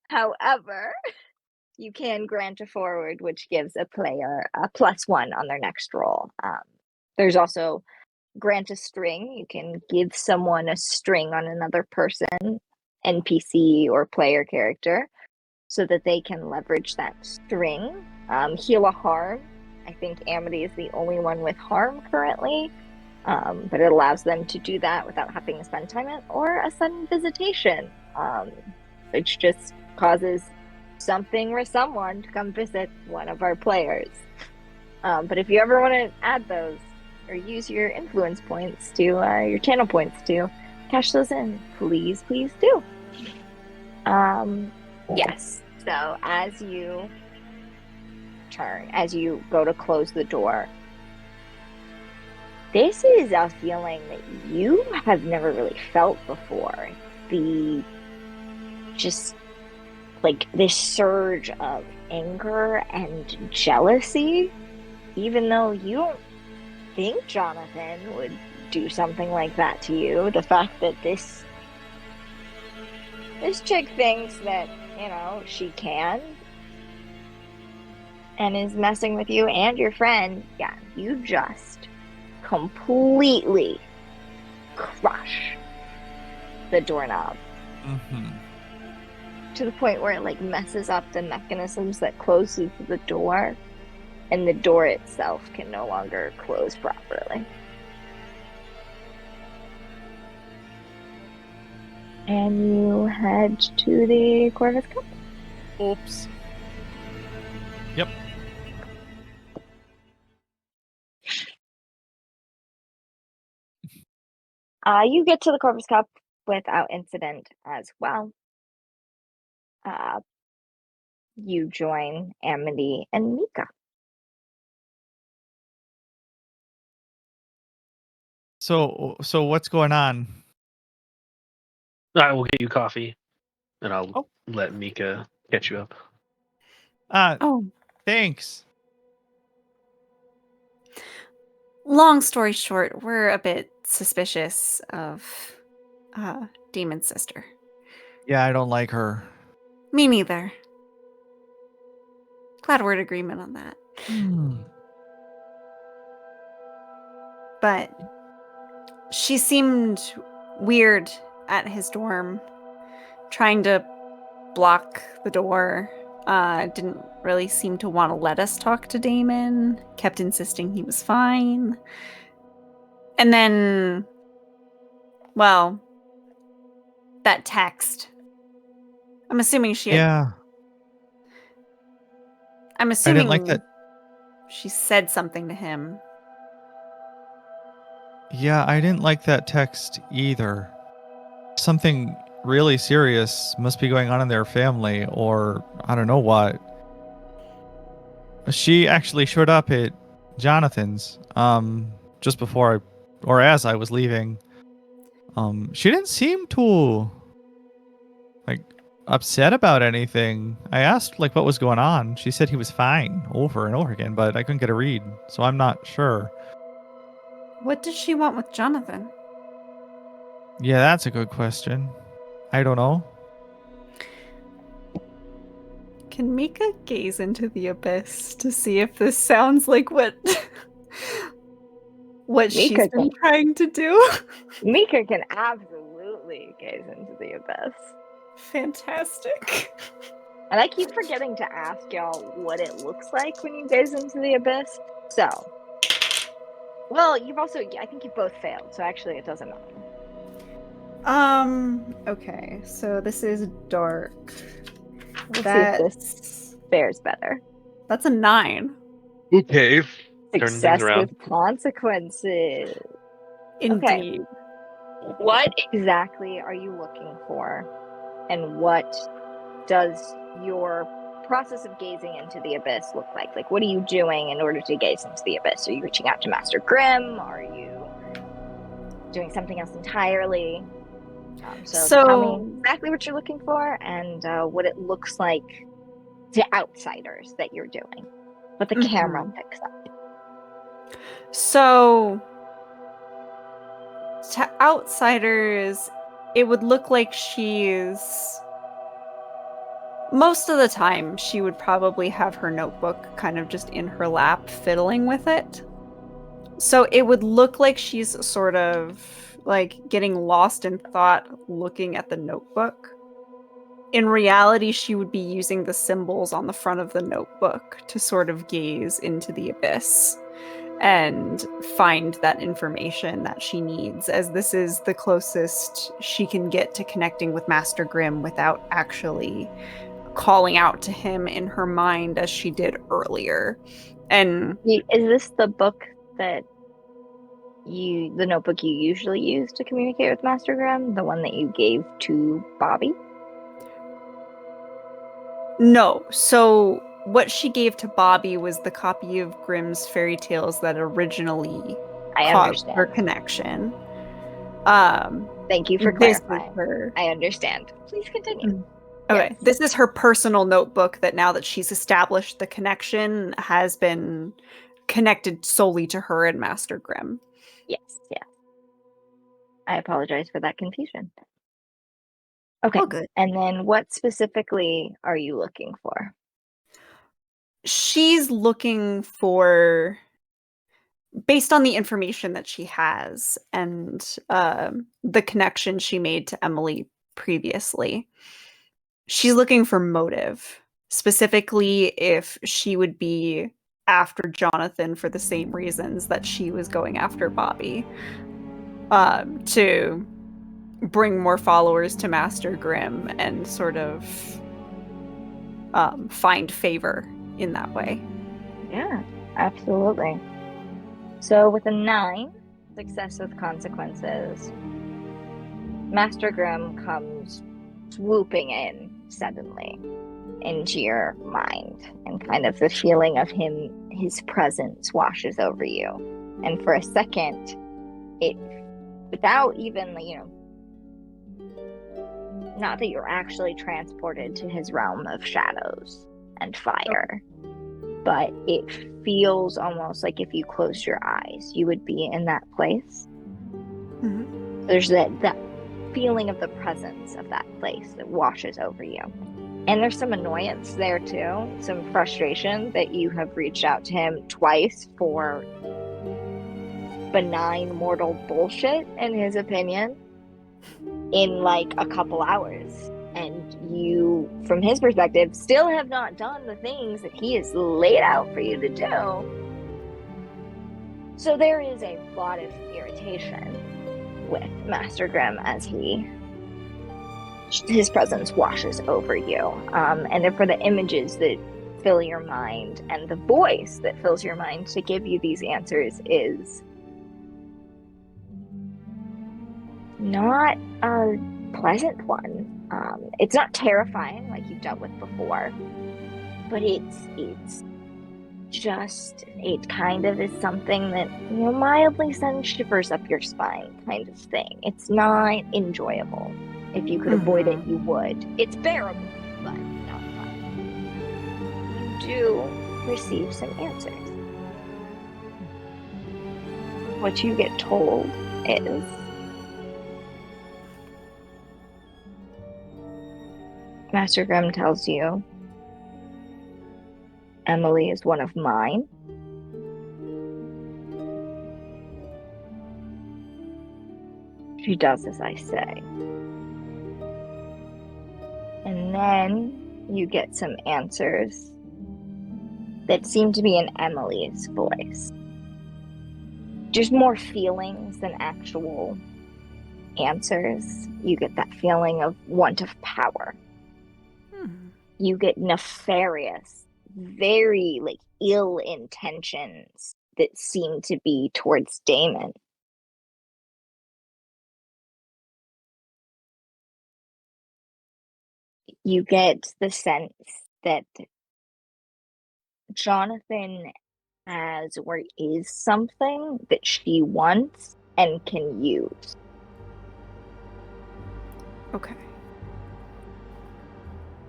B: However, you can grant a forward, which gives a player a +1 on their next roll. There's also grant a string. You can give someone a string on another person, NPC or player character, so that they can leverage that string. Heal a harm. I think Amity is the only one with harm currently, but it allows them to do that without having to spend time in, or a sudden visitation, which just causes something or someone to come visit one of our players. But if you ever want to add those or use your influence points to your channel points to cash those in, please do. Yes. So as you go to close the door, this is a feeling that you have never really felt before. Just like this surge of anger and jealousy, even though you don't think Jonathan would do something like that to you. The fact that this chick thinks that, she can and is messing with you and your friend, yeah, you just completely crush the doorknob.
D: Mm-hmm.
B: To the point where it like messes up the mechanisms that closes the door, and the door itself can no longer close properly. And you head to the Corvus Cup.
D: Oops. Yep.
B: You get to the Corvus Cup without incident as well. You join Amity and Mika.
D: So what's going on?
C: I will get you coffee, and I'll let Mika catch you up.
E: Oh,
D: Thanks.
E: long story short, we're a bit suspicious of Demon's sister.
D: Yeah, I don't like her.
E: Me neither. Glad we're in agreement on that. But she seemed weird at his dorm, trying to block the door. Didn't really seem to want to let us talk to Damon. Kept insisting he was fine. And then, well, that text. I'm assuming she had,
D: Yeah.
E: I'm
D: I
E: assuming
D: didn't like that.
E: she said something to him.
D: Yeah, I didn't like that text either. Something really serious must be going on in their family, or I don't know what. She actually showed up at Jonathan's just before or as I was leaving. She didn't seem too like upset about anything. I asked like what was going on. She said he was fine over and over again, but I couldn't get a read, so I'm not sure.
E: What does she want with Jonathan?
D: Yeah, that's a good question. I don't know.
E: Can Mika gaze into the abyss to see if this sounds like what she's
B: Mika
E: been
B: can.
E: trying to do?
B: Mika can absolutely gaze into the abyss.
E: Fantastic.
B: And I keep forgetting to ask y'all what it looks like when you gaze into the abyss. So, well, I think you both failed, so actually it doesn't matter.
E: Okay, so this is dark.
B: Let's see if this fares better.
E: That's a 9.
C: Okay. Turning
B: Success
C: things around.
B: with consequences.
E: Indeed.
B: What exactly are you looking for? And what does your process of gazing into the abyss look like? Like, what are you doing in order to gaze into the abyss? Are you reaching out to Master Grimm? Are you doing something else entirely? So tell me exactly what you're looking for and what it looks like to outsiders that you're doing. What the camera picks up.
E: So, to outsiders, it would look like most of the time, she would probably have her notebook kind of just in her lap, fiddling with it. So it would look like she's sort of like getting lost in thought looking at the notebook. In reality, she would be using the symbols on the front of the notebook to sort of gaze into the abyss and find that information that she needs, as this is the closest she can get to connecting with Master Grimm without actually calling out to him in her mind as she did earlier. And
B: is this the book that the notebook you usually use to communicate with Master Grimm? The one that you gave to Bobby?
E: No. So what she gave to Bobby was the copy of Grimm's fairy tales that originally caused her connection.
B: Thank you for clarifying. I understand. Please continue.
E: Okay.
B: Yes.
E: This is her personal notebook that now that she's established the connection has been connected solely to her and Master Grimm.
B: Yes. I apologize for that confusion. Okay.
E: Oh, good.
B: And then what specifically are you looking for?
E: She's looking for, based on the information that she has and the connection she made to Emily previously, she's looking for motive. Specifically, if she would be after Jonathan for the same reasons that she was going after Bobby, to bring more followers to Master Grimm and sort of find favor in that way.
B: Yeah, absolutely. So with a 9, success with consequences, Master Grimm comes swooping in suddenly into your mind, and kind of the feeling of his presence washes over you. And for a second, without even, not that you're actually transported to his realm of shadows and fire, but it feels almost like if you closed your eyes, you would be in that place.
E: Mm-hmm.
B: There's that feeling of the presence of that place that washes over you. And there's some annoyance there too, some frustration that you have reached out to him twice for benign mortal bullshit, in his opinion, in like a couple hours. And you, from his perspective, still have not done the things that he has laid out for you to do. So there is a lot of irritation with Master Grimm as his presence washes over you. And then for the images that fill your mind and the voice that fills your mind to give you these answers is not a pleasant one. It's not terrifying like you've dealt with before, but it's just, it kind of is something that, mildly sends shivers up your spine kind of thing. It's not enjoyable. If you could avoid it, you would. It's bearable, but not fun. You do receive some answers. What you get told is Master Grimm tells you Emily is one of mine. She does as I say. And then you get some answers that seem to be in Emily's voice. Just more feelings than actual answers. You get that feeling of want of power. You get nefarious, very ill intentions that seem to be towards Damon. You get the sense that Jonathan has or is something that she wants and can use.
E: Okay.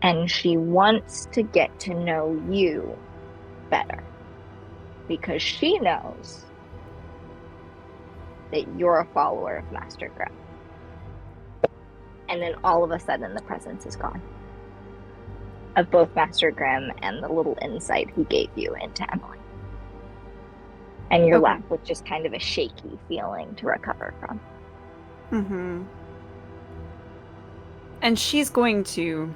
B: And she wants to get to know you better because she knows that you're a follower of Master Grimm. And then all of a sudden the presence is gone of both Master Grimm and the little insight he gave you into Emily. And you're left with just kind of a shaky feeling to recover from.
E: Mm-hmm. And she's going to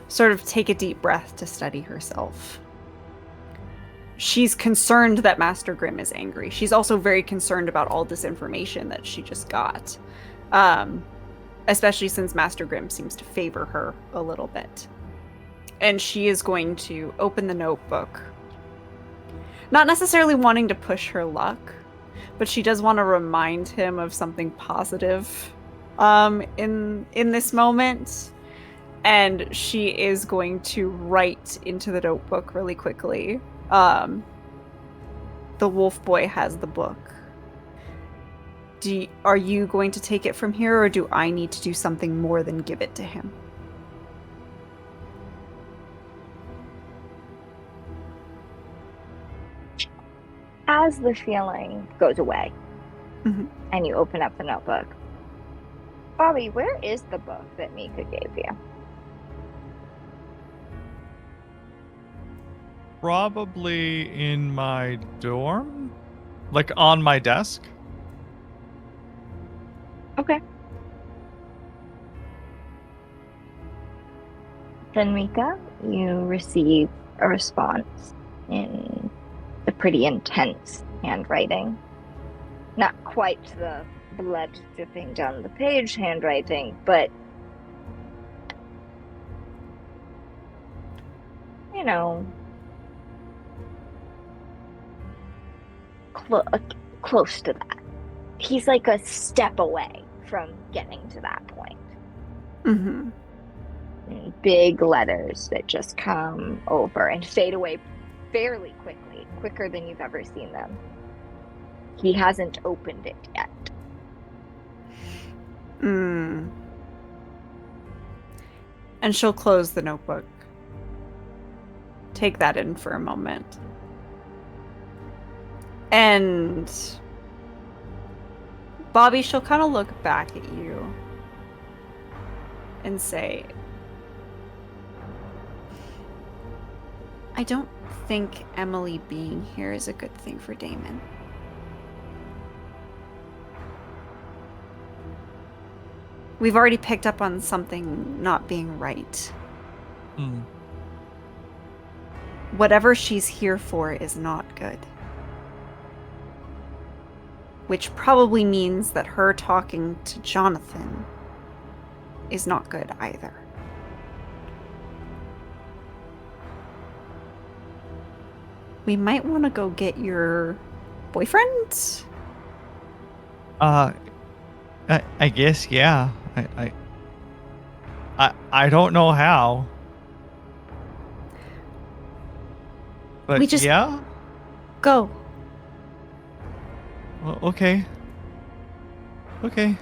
E: sort of take a deep breath to steady herself. She's concerned that Master Grimm is angry. She's also very concerned about all this information that she just got. Especially since Master Grimm seems to favor her a little bit. And she is going to open the notebook. Not necessarily wanting to push her luck, but she does want to remind him of something positive in this moment. And she is going to write into the notebook really quickly. The wolf boy has the book. Are you going to take it from here, or do I need to do something more than give it to him?
B: As the feeling goes away, and you open up the notebook, Bobby, where is the book that Mika gave you?
D: Probably in my dorm? On my desk?
B: Okay. Then, Mika, you receive a response in a pretty intense handwriting. Not quite the blood dripping down the page handwriting, but close to that. He's like a step away from getting to that point. Big letters that just come over and fade away fairly quickly, quicker than you've ever seen them. He hasn't opened it yet.
E: And she'll close the notebook. Take that in for a moment. And Bobby, she'll kind of look back at you and say, I don't think Emily being here is a good thing for Damon. We've already picked up on something not being right.
D: Hmm.
E: Whatever she's here for is not good. Which probably means that her talking to Jonathan is not good either. We might want to go get your boyfriend?
D: I guess, yeah. I don't know how. But
E: We just-
D: yeah?
E: Go.
D: Well, okay. Okay.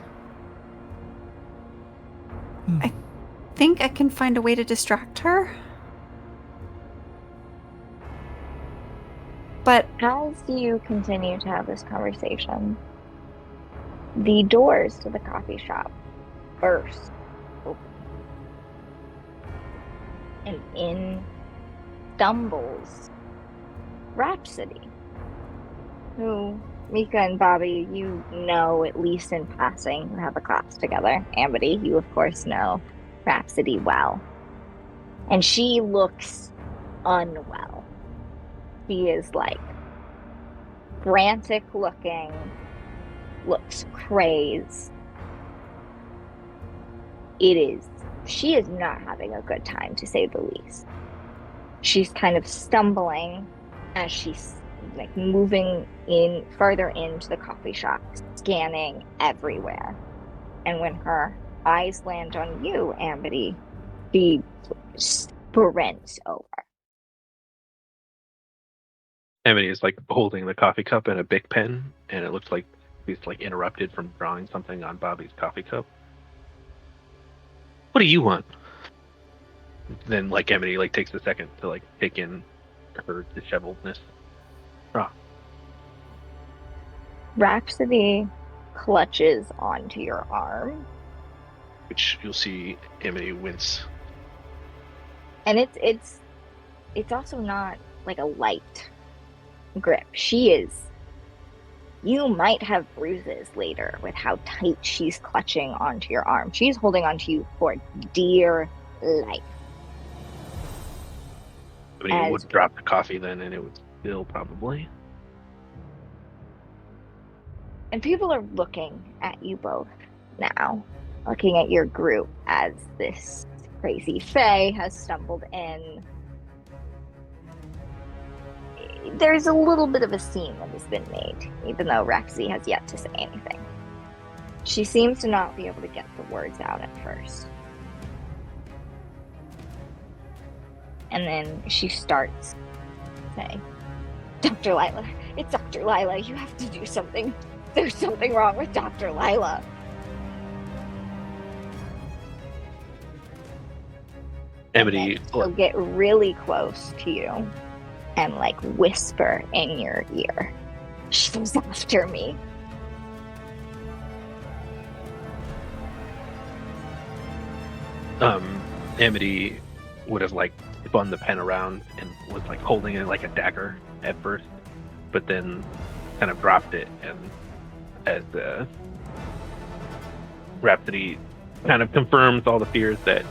E: Think I can find a way to distract her? But
B: As you continue to have this conversation, the doors to the coffee shop burst open. And in stumbles Rhapsody, who Mika and Bobby, you know, at least in passing, have a class together. Amity, you of course know Rhapsody well. And she looks unwell. She is like frantic looking, looks crazed. She is not having a good time, to say the least. She's kind of stumbling as she's like moving in further into the coffee shop, scanning everywhere. And when her eyes land on you, Amity, she sprints over.
C: Amity is like holding the coffee cup and a Bic pen, and it looks like he's like interrupted from drawing something on Bobby's coffee cup. What do you want? Then like Amity like takes a second to like take in her disheveledness.
B: Rhapsody clutches onto your arm.
C: Which you'll see Amity wince.
B: And it's also not like a light grip. You might have bruises later with how tight she's clutching onto your arm. She's holding onto you for dear life.
C: Amity would drop the coffee then, and it would spill probably.
B: And people are looking at you both now, looking at your group as this crazy fae has stumbled in. There's a little bit of a scene that has been made, even though Rhapsody has yet to say anything. She seems to not be able to get the words out at first. And then she starts saying, Dr. Lila, it's Dr. Lila, you have to do something. There's something wrong with Dr. Lila.
C: Amity
B: will get really close to you and like whisper in your ear. She's after me.
C: Amity would have like spun the pen around and was like holding it like a dagger at first, but then kind of dropped it, and as Rhapsody kind of confirms all the fears that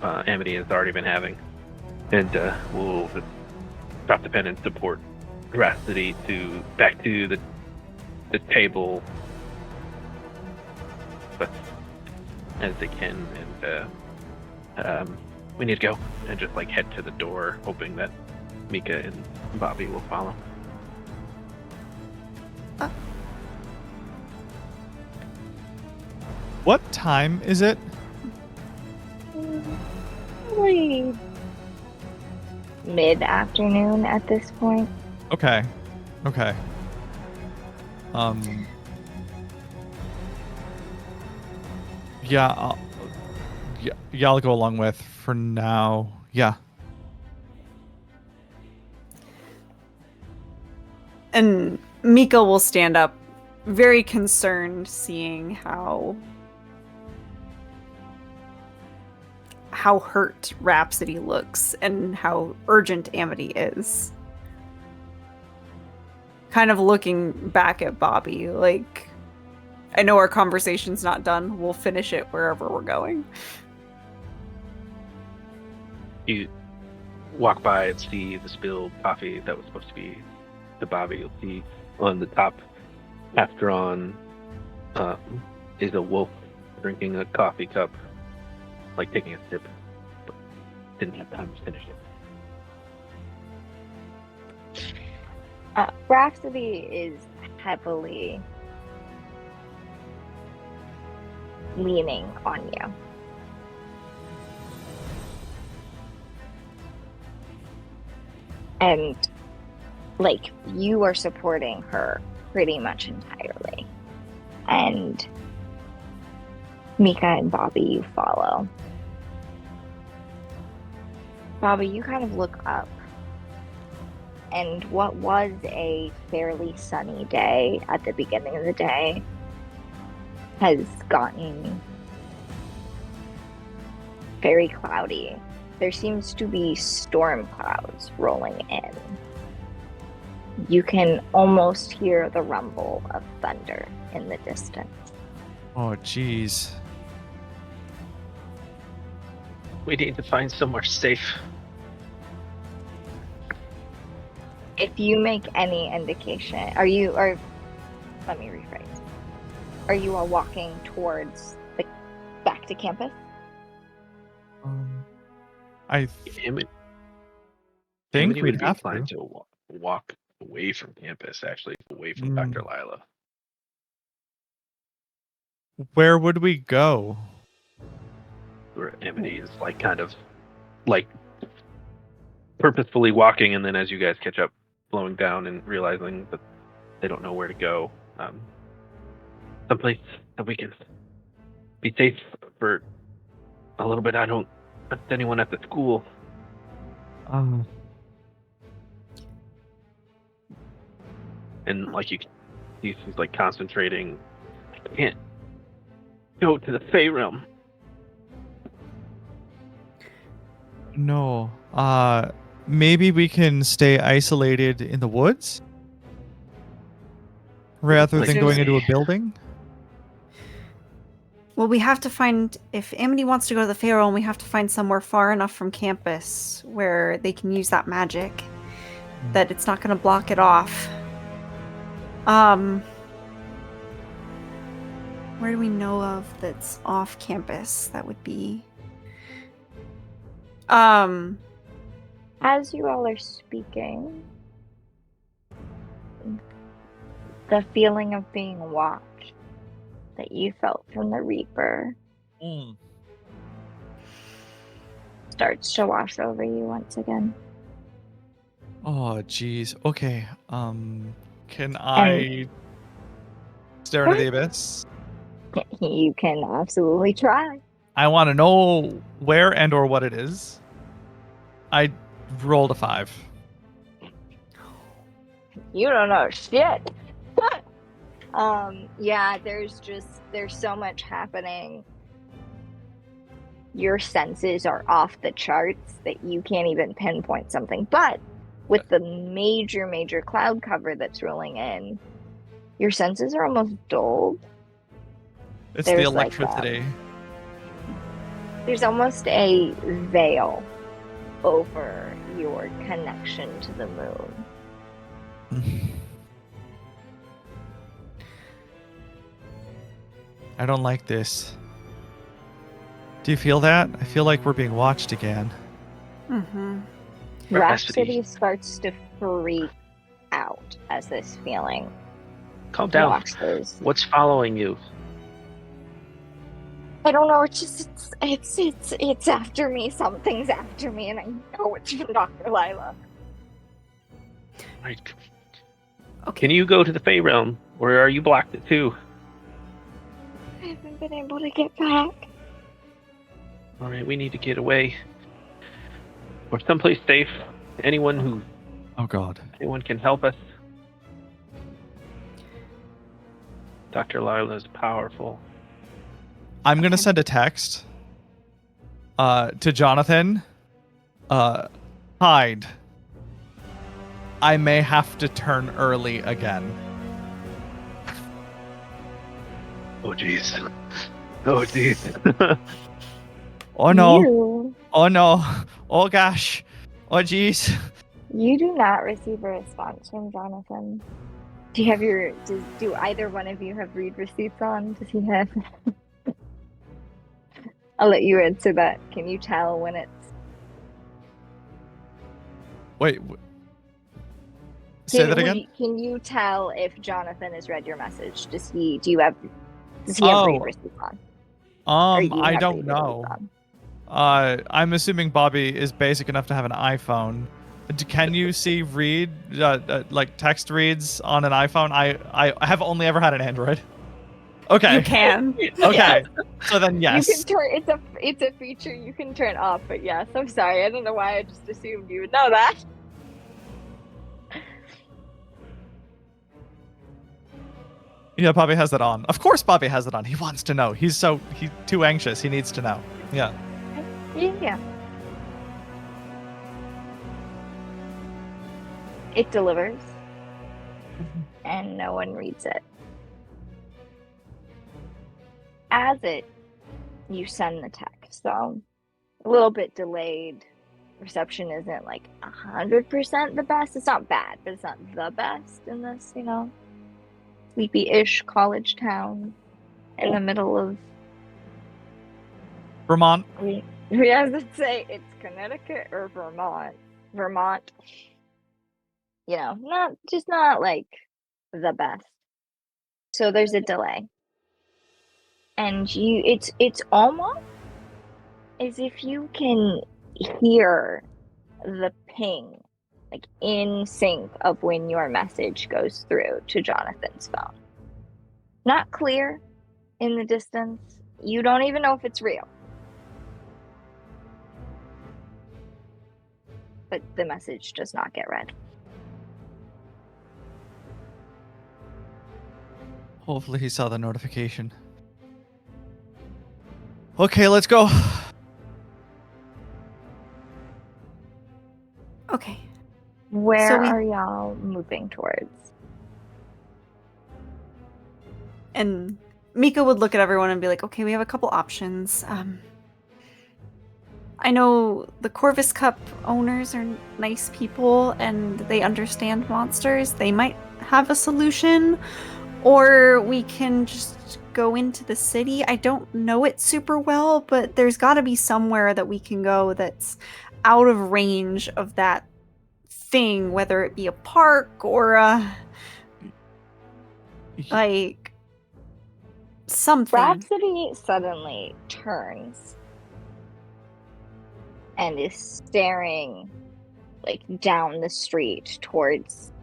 C: Amity has already been having, and we'll drop the pen and support Rhapsody back to the table, but as they can, and we need to go, and just like head to the door, hoping that Mika and Bobby will follow.
D: What time is it?
B: Probably mid-afternoon at this point.
D: Okay. Yeah, I'll go along with for now. Yeah.
E: And Mika will stand up, very concerned, seeing how hurt Rhapsody looks and how urgent Amity is. Kind of looking back at Bobby, like, I know our conversation's not done. We'll finish it wherever we're going.
C: You walk by and see the spilled coffee that was supposed to be the Bobby. You'll see on the top, half-drawn, is a wolf drinking a coffee cup, like taking a sip, but didn't have time to finish it.
B: Rhapsody is heavily leaning on you. And, like, you are supporting her pretty much entirely. And Mika and Bobby, you follow. Bobby, you kind of look up. And what was a fairly sunny day at the beginning of the day has gotten very cloudy. There seems to be storm clouds rolling in. You can almost hear the rumble of thunder in the distance.
D: Oh, jeez.
C: We need to find somewhere safe.
B: If you make any indication, let me rephrase. Are you all walking towards back to campus?
D: I
C: Damon,
D: think
C: Damon
D: we'd
C: would be
D: have
C: inclined
D: to.
C: to walk away from campus, actually, away from Dr. Lila.
D: Where would we go?
C: Where Amity is like kind of like purposefully walking, and then as you guys catch up, slowing down and realizing that they don't know where to go. Someplace that we can be safe for a little bit. I don't trust anyone at the school. And like he's like concentrating. I can't go to the Fey realm.
D: No. Maybe we can stay isolated in the woods rather than going into a building.
E: Well, we have to find, if Amity wants to go to the Fey realm, we have to find somewhere far enough from campus where they can use that magic that it's not going to block it off. Where do we know of that's off campus? That would be
B: As you all are speaking, the feeling of being watched that you felt from the Reaper starts to wash over you once again.
D: Oh, jeez. Okay. Can I stare into the abyss?
B: You can absolutely try.
D: I want to know where and or what it is. I rolled a 5.
B: You don't know shit. Yeah, there's so much happening. Your senses are off the charts that you can't even pinpoint something. But with the major cloud cover that's rolling in, your senses are almost dulled.
D: It's the
B: There's
D: electricity.
B: There's almost a veil over your connection to the moon.
D: I don't like this. Do you feel that? I feel like we're being watched again.
E: Mm-hmm.
B: Rhapsody starts to freak out as this feeling
C: Calm down.
B: washes.
C: What's following you?
B: I don't know. It's after me. Something's after me, and I know it's from Dr. Lila.
C: Right.
E: Okay.
C: Can you go to the Fey realm, or are you blocked it too?
B: I haven't been able to get back.
C: All right, we need to get away, or someplace safe. Anyone can help us. Dr. Lila is powerful.
D: I'm gonna send a text to Jonathan. Hide. I may have to turn early again.
C: Oh jeez. Oh jeez.
D: Oh no.
B: You,
D: Oh no. Oh gosh. Oh jeez.
B: you do not receive a response from Jonathan. Do either one of you have read receipts on? Does he have? I'll let you answer that. Can you tell when it's?
D: Wait. Say that again.
B: Can you tell if Jonathan has read your message? Does he have
D: Oh.
B: read receipts on? Or you
D: I
B: have
D: don't
B: read
D: know.
B: receipts on?
D: I'm assuming Bobby is basic enough to have an iPhone. Can you see read like text reads on an iPhone? I have only ever had an Android. Okay.
E: You can.
D: Okay. So then yes.
B: You can turn it's a feature you can turn off, but yes, I'm sorry. I don't know why I just assumed you would know that.
D: Yeah, Bobby has that on. Of course Bobby has it on. He wants to know. He's too anxious. He needs to know. Yeah.
B: Yeah. It delivers, and no one reads it. You send the text, so a little bit delayed. Reception isn't like 100% the best. It's not bad, but it's not the best in this, sleepy-ish college town in the middle of
D: Vermont.
B: We have to say it's Connecticut or Vermont. Vermont. Not like the best. So there's a delay. And it's almost as if you can hear the ping, like in sync of when your message goes through to Jonathan's phone. Not clear in the distance. You don't even know if it's real. But the message does not get read.
D: Hopefully he saw the notification. Okay, let's go.
E: Okay.
B: Where are y'all moving towards?
E: And Mika would look at everyone and be like, okay, we have a couple options. I know the Corvus Cup owners are nice people and they understand monsters. They might have a solution. Or we can just go into the city. I don't know it super well, but there's got to be somewhere that we can go that's out of range of that thing, whether it be a park or like something.
B: Rhapsody suddenly turns and is staring like down the street towards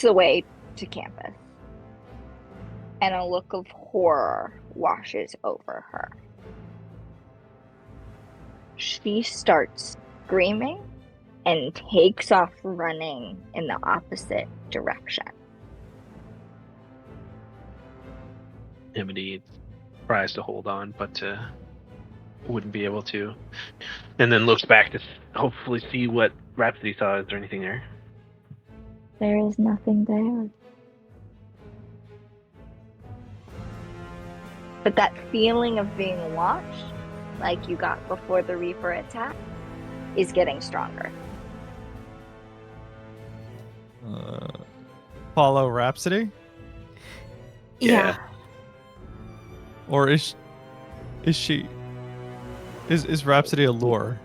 B: the way to campus. And a look of horror washes over her. She starts screaming and takes off running in the opposite direction.
C: Amity tries to hold on, but wouldn't be able to. And then looks back to hopefully see what Rhapsody saw. Is there anything there?
B: There is nothing there. But that feeling of being watched, like you got before the Reaper attack, is getting stronger.
D: Follow Rhapsody?
E: Yeah.
D: Or is Rhapsody a lure?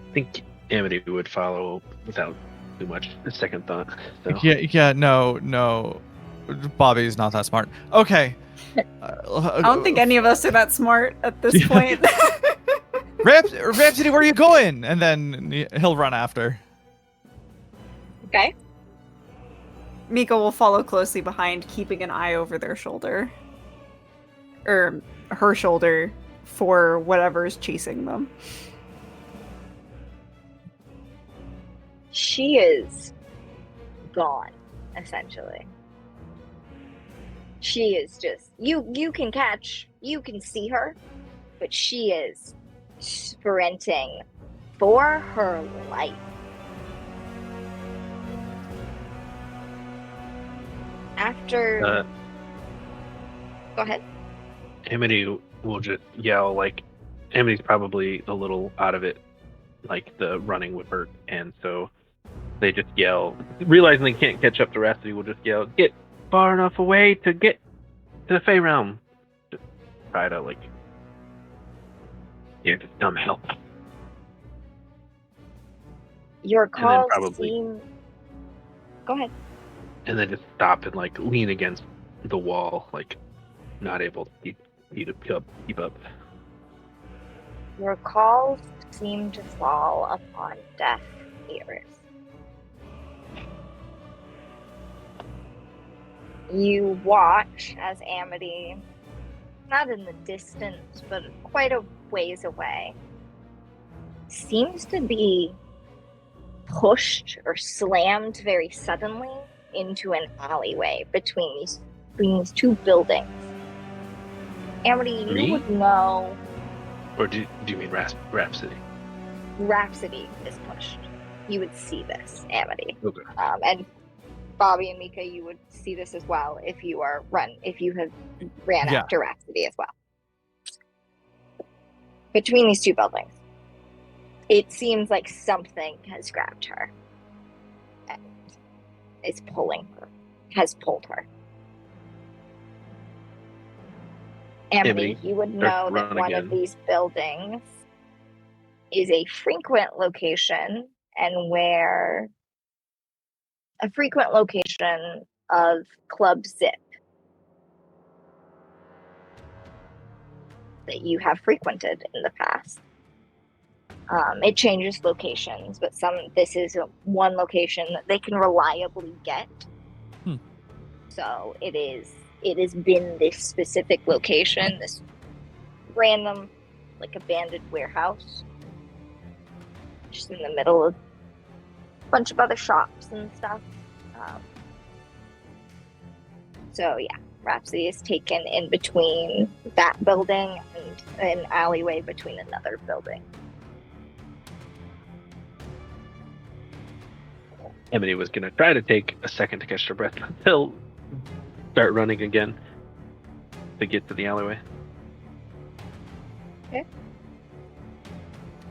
C: I think Amity would follow without too much second thought. So.
D: Yeah, no. Bobby's not that smart. Okay.
E: I don't think any of us are that smart at this point.
D: Rhapsody, where are you going? And then he'll run after.
B: Okay.
E: Mika will follow closely behind, keeping an eye over their shoulder. Or her shoulder for whatever's chasing them.
B: She is gone, essentially. She is just you can see her, but she is sprinting for her life. After Go ahead.
C: Amity will just yell, like, Amity's probably a little out of it, like the running would hurt, and so they just yell, realizing they can't catch up to Rhapsody, will just yell, get far enough away to get to the Fey Realm. Just try to, like, just dumb help.
B: Your calls
C: probably-
B: seem... Go ahead.
C: And then just stop and, like, lean against the wall, like, not able to keep up.
B: Your calls seem to fall upon deaf ears. You watch as Amity, not in the distance, but quite a ways away, seems to be pushed or slammed very suddenly into an alleyway between these two buildings. Amity,
C: Me?
B: you would know.
C: Or do you mean Rhapsody?
B: Rhapsody is pushed. You would see this, Amity.
C: Okay.
B: And Bobby and Mika, you would see this as well if you have ran
D: Yeah.
B: after Rhapsody as well. Between these two buildings, it seems like something has grabbed her and is has pulled her. Amity,
C: Amity,
B: you would know that
C: run
B: one of
C: again.
B: these buildings is a frequent location of Club Zip that you have frequented in the past. It changes locations, but this is one location that they can reliably get. So it has been this specific location, this random, like, abandoned warehouse, just in the middle of a bunch of other shops and stuff. So yeah, Rhapsody is taken in between that building and an alleyway between another building.
C: Amity was going to try to take a second to catch her breath until start running again to get to the alleyway.
B: Okay.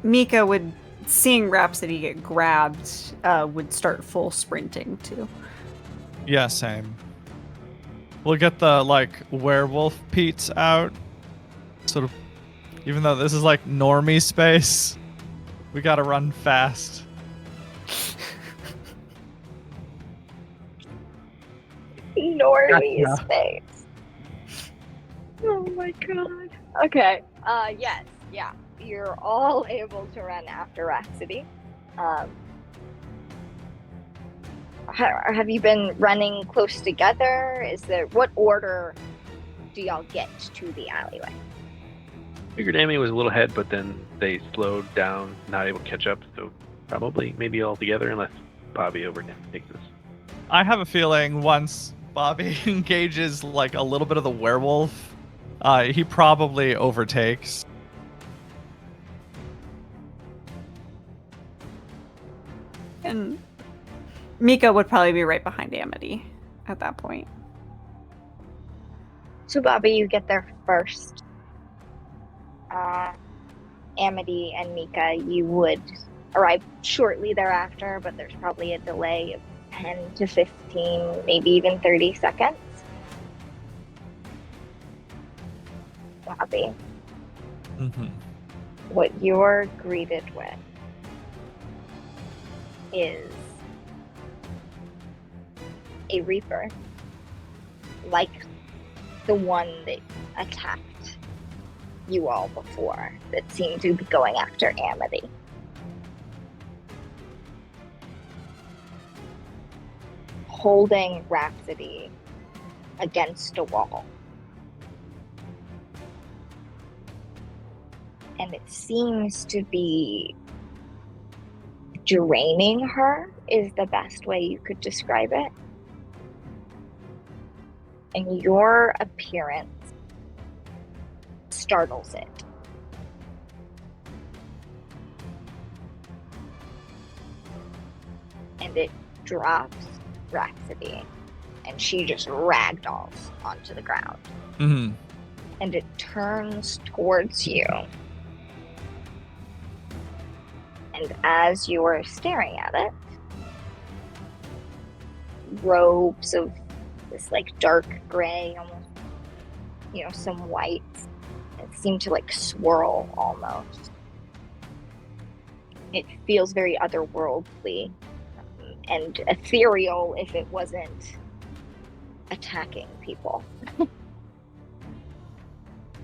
E: Mika would, seeing Rhapsody get grabbed, would start full sprinting too.
D: Yeah, same. We'll get the, like, werewolf Pete's out. Sort of, even though this is like normie space, we gotta run fast.
B: Normie
D: Yeah.
B: space. Oh my god. Okay. Yes. Yeah. You're all able to run after Rhapsody. Have you been running close together? What order do y'all get to the alleyway?
C: Figured Amy was a little ahead, but then they slowed down, not able to catch up, so probably maybe all together unless Bobby overtakes us.
D: I have a feeling once Bobby engages, like, a little bit of the werewolf, he probably overtakes.
E: And Mika would probably be right behind Amity at that point.
B: So Bobby, you get there first. Amity and Mika, you would arrive shortly thereafter, but there's probably a delay of 10 to 15, maybe even 30 seconds. Bobby,
D: Mm-hmm.
B: what you're greeted with is a Reaper, like the one that attacked you all before, that seemed to be going after Amity. Holding Rhapsody against a wall. And it seems to be draining her, is the best way you could describe it. And your appearance startles it. And it drops Rhapsody and she just ragdolls onto the ground.
D: Mm-hmm.
B: And it turns towards you. And as you are staring at it, robes of this like dark gray, almost, some whites, that seem to like swirl almost. It feels very otherworldly and ethereal if it wasn't attacking people.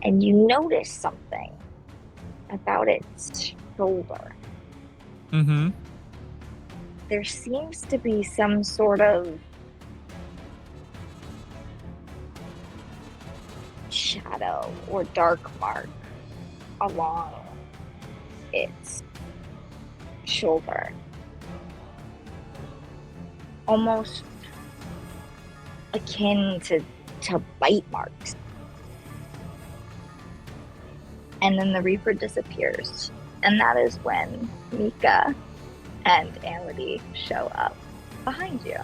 B: And you notice something about its shoulder.
D: Mm-hmm.
B: There seems to be some sort of shadow or dark mark along its shoulder. Almost akin to bite marks. And then the Reaper disappears. And that is when Mika and Amity show up behind you.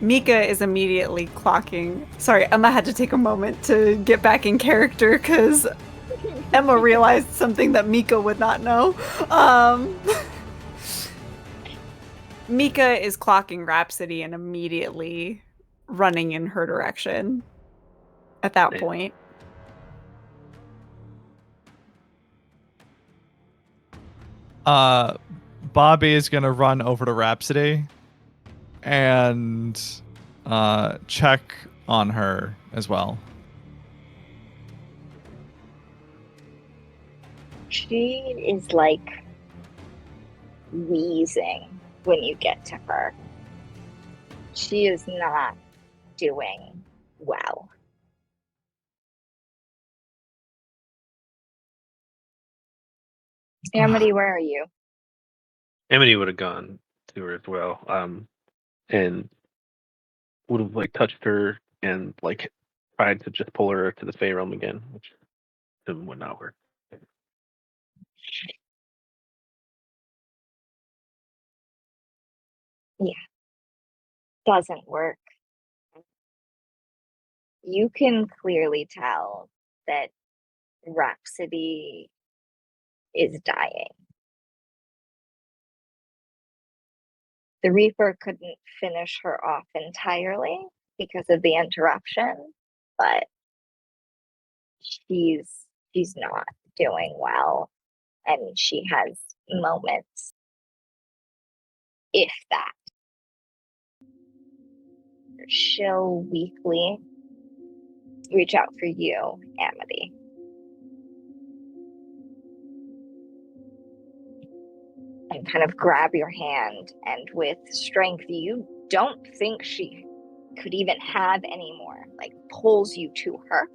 E: Mika is immediately clocking. Sorry, Emma had to take a moment to get back in character because Emma realized something that Mika would not know. Mika is clocking Rhapsody and immediately running in her direction at that point.
D: Bobby is going to run over to Rhapsody and check on her as well.
B: She is like wheezing when you get to her. She is not doing well. Amity, where are you?
C: Amity would have gone to her as well, and would have like touched her and like tried to just pull her to the Fey realm again, which would not work.
B: Yeah, doesn't work. You can clearly tell that Rhapsody is dying. The Reaper couldn't finish her off entirely because of the interruption, but she's not doing well, and she has moments, if that. She'll weakly reach out for you, Amity. And kind of grab your hand, and with strength you don't think she could even have anymore, like pulls you to her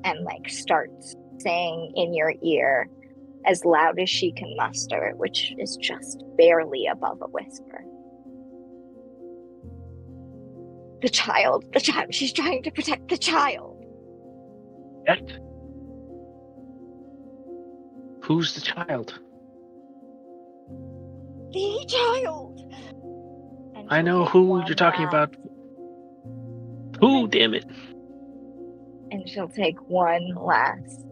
B: and like starts saying in your ear as loud as she can muster, which is just barely above a whisper. The child, she's trying to protect the child.
C: What? Who's the child?
B: The child!
C: I know who you're talking about. Who, damn it?
B: And she'll take one last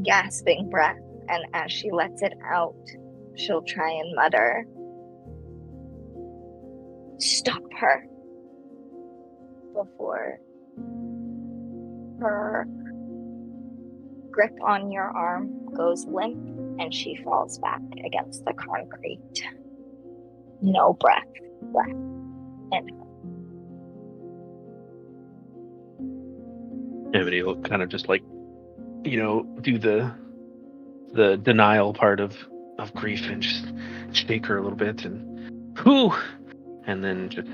B: gasping breath, and as she lets it out, she'll try and mutter, "Stop her," before her grip on your arm goes limp and she falls back against the concrete. No breath left in her.
C: Amity will kind of just like, do the denial part of grief and just shake her a little bit and whoo, and then just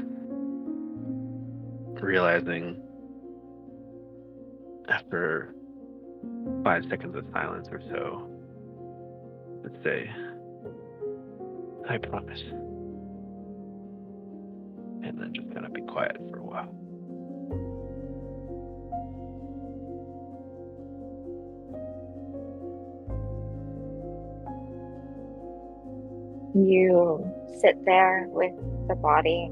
C: realizing after 5 seconds of silence or so, let's say, "I promise. and then just kind of be quiet for a while.
B: You sit there with the body.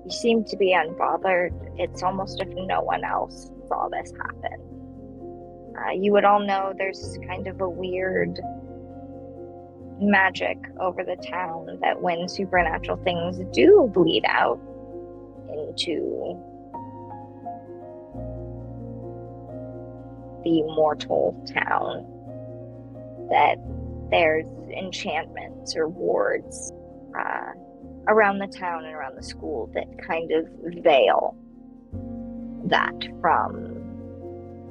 B: You seem to be unbothered. It's almost if no one else saw this happen. You would all know there's kind of a weird magic over the town that when supernatural things do bleed out into the mortal town, that there's enchantments or wards around the town and around the school that kind of veil that from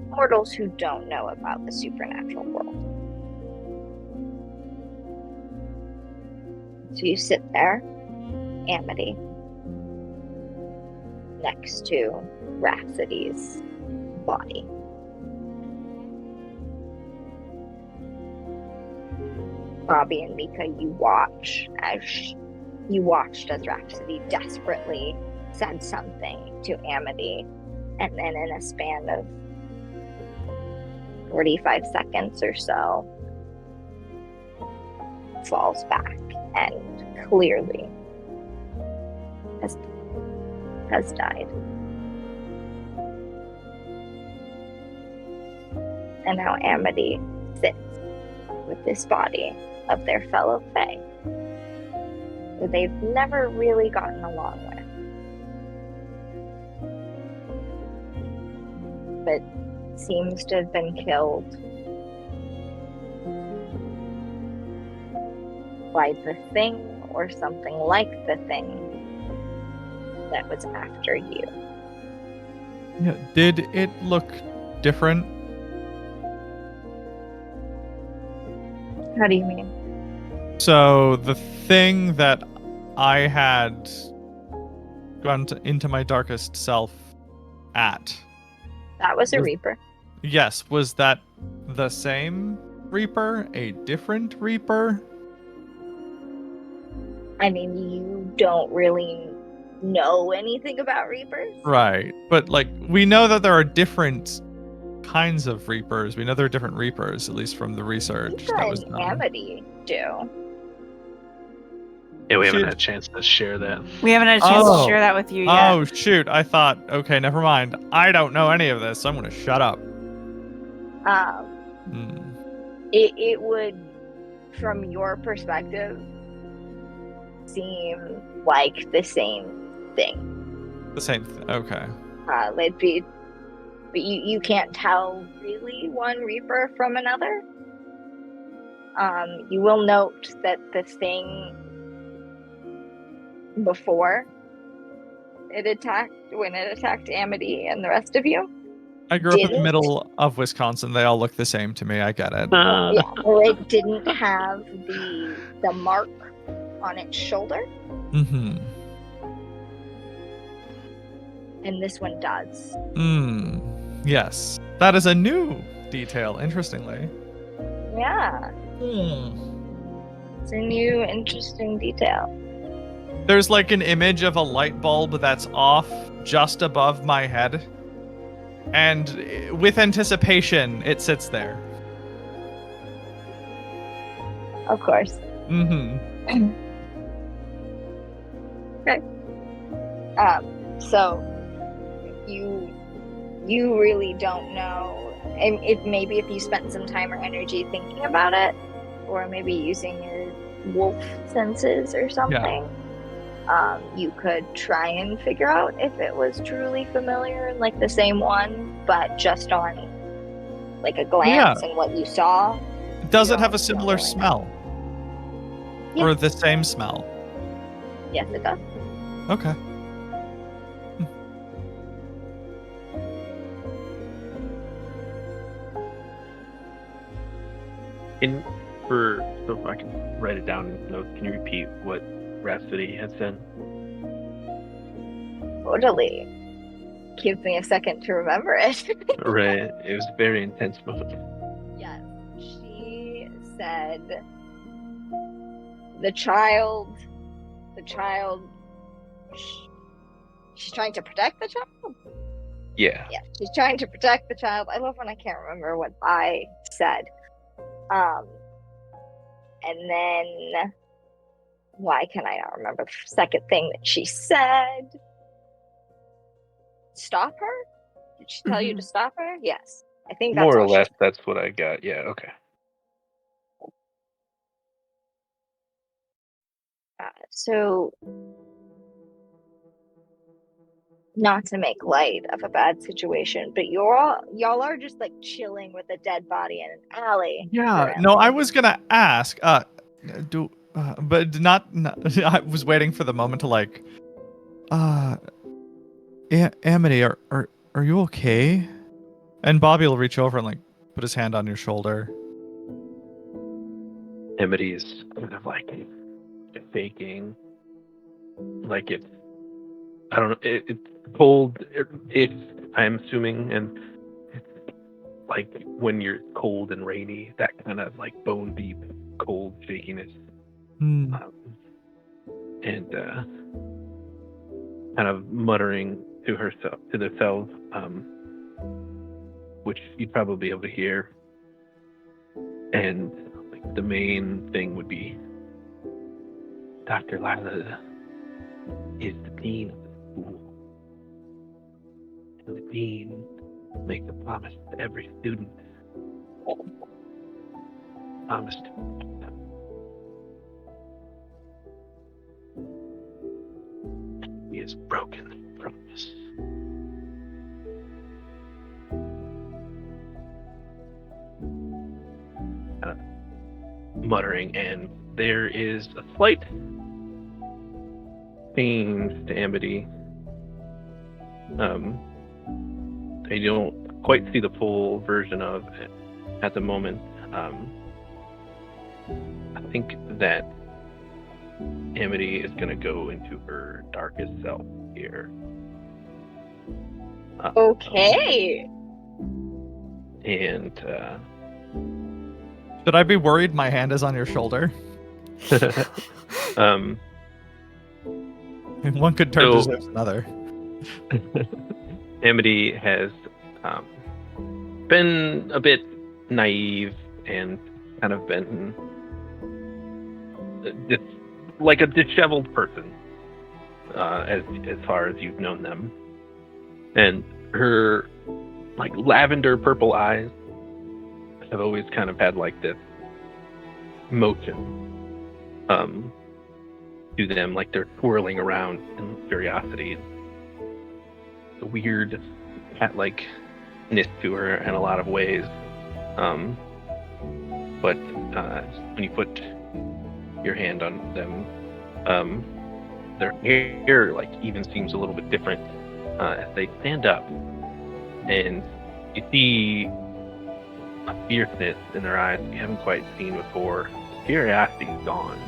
B: mortals who don't know about the supernatural world. So you sit there, Amity, next to Rhapsody's body. Bobby and Mika, you watched as Rhapsody desperately said something to Amity, and then in a span of 45 seconds or so, falls back and clearly has died. And now Amity sits with this body of their fellow Fae, who they've never really gotten along with, but seems to have been killed by the thing or something like the thing that was after you.
D: Yeah. Did it look different?
B: How do you mean?
D: So the thing that I had gone into my darkest self at.
B: That was a Reaper.
D: Yes, was that the same Reaper? A different Reaper?
B: I mean, you don't really know anything about Reapers.
D: Right. But, like, we know that there are different kinds of Reapers. We know there are different Reapers, at least from the research
B: Mika
D: that was
B: and
D: done.
B: Amity do.
C: Yeah, we haven't had a chance to share that.
E: We haven't had a chance to share that with you yet.
D: Oh, shoot. I thought, okay, never mind. I don't know any of this, so I'm going to shut up.
B: It would, from your perspective, seem like the same thing.
D: The same thing. Okay.
B: It'd be, but you can't tell really one Reaper from another. You will note that the thing before when it attacked Amity and the rest of you.
D: I grew up in the middle of Wisconsin. They all look the same to me. I get it.
B: Yeah, well, it didn't have the mark on its shoulder.
D: Mm-hmm.
B: And this one does.
D: Yes. That is a new detail, interestingly.
B: Yeah. It's a new, interesting detail.
D: There's like an image of a light bulb that's off just above my head. And with anticipation, it sits there.
B: Of course. Okay. So you really don't know. Maybe if you spent some time or energy thinking about it, or maybe using your wolf senses or something, you could try and figure out if it was truly familiar and like the same one, but just on like a glance and what you saw.
D: Does it have a similar smell?
B: Yeah.
D: Or the same smell?
B: Yes, it does.
D: Okay.
C: So if I can write it down in notes, can you repeat what Rhapsody had said?
B: Totally. Gives me a second to remember it.
C: Right. It was a very intense moment.
B: Yes. She said the child the child. She's trying to protect the child?
C: Yeah.
B: Yeah, she's trying to protect the child. I love when I can't remember what I said. And then, why can I not remember the second thing that she said? Stop her? Did she tell you to stop her? Yes. I think that's
C: More or
B: all
C: less, that's what I got. Yeah, okay.
B: So, not to make light of a bad situation, but y'all are just like chilling with a dead body in an alley.
D: Yeah.
B: currently.
D: No, I was gonna ask. But not. I was waiting for the moment to like. Amity, are you okay? And Bobby will reach over and like put his hand on your shoulder.
C: Amity's kind of like faking, like it's, I don't know, it's cold, if I'm assuming, and it's like when you're cold and rainy, that kind of like bone deep cold shakiness, and kind of muttering to herself, to themselves, which you'd probably be able to hear. And like the main thing would be, Dr. Lila is the dean of the school. And the dean makes a promise to every student. Promise to protect them. He has broken the promise. Muttering, and there is a slight change to Amity. I don't quite see the full version of it at the moment. I think that Amity is going to go into her darkest self here.
B: Okay.
C: And
D: Should I be worried my hand is on your shoulder? One good turn deserves another.
C: Amity has been a bit naive and kind of been just like a disheveled person as far as you've known them. And her like lavender purple eyes have always kind of had like this motion to them, like they're twirling around in curiosity. The weird cat-likeness to her in a lot of ways. But when you put your hand on them, their hair like even seems a little bit different as they stand up, and you see a fierceness in their eyes you haven't quite seen before. Curiosity is gone,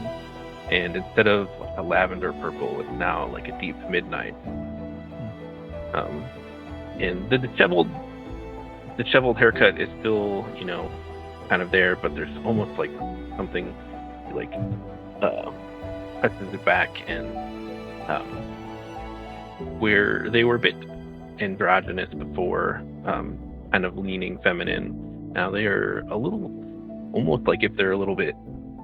C: and instead of a lavender purple, it's now like a deep midnight. And the disheveled haircut is still, kind of there, but there's almost like something like presses it back, and where they were a bit androgynous before, kind of leaning feminine, now they are a little, almost like if they're a little bit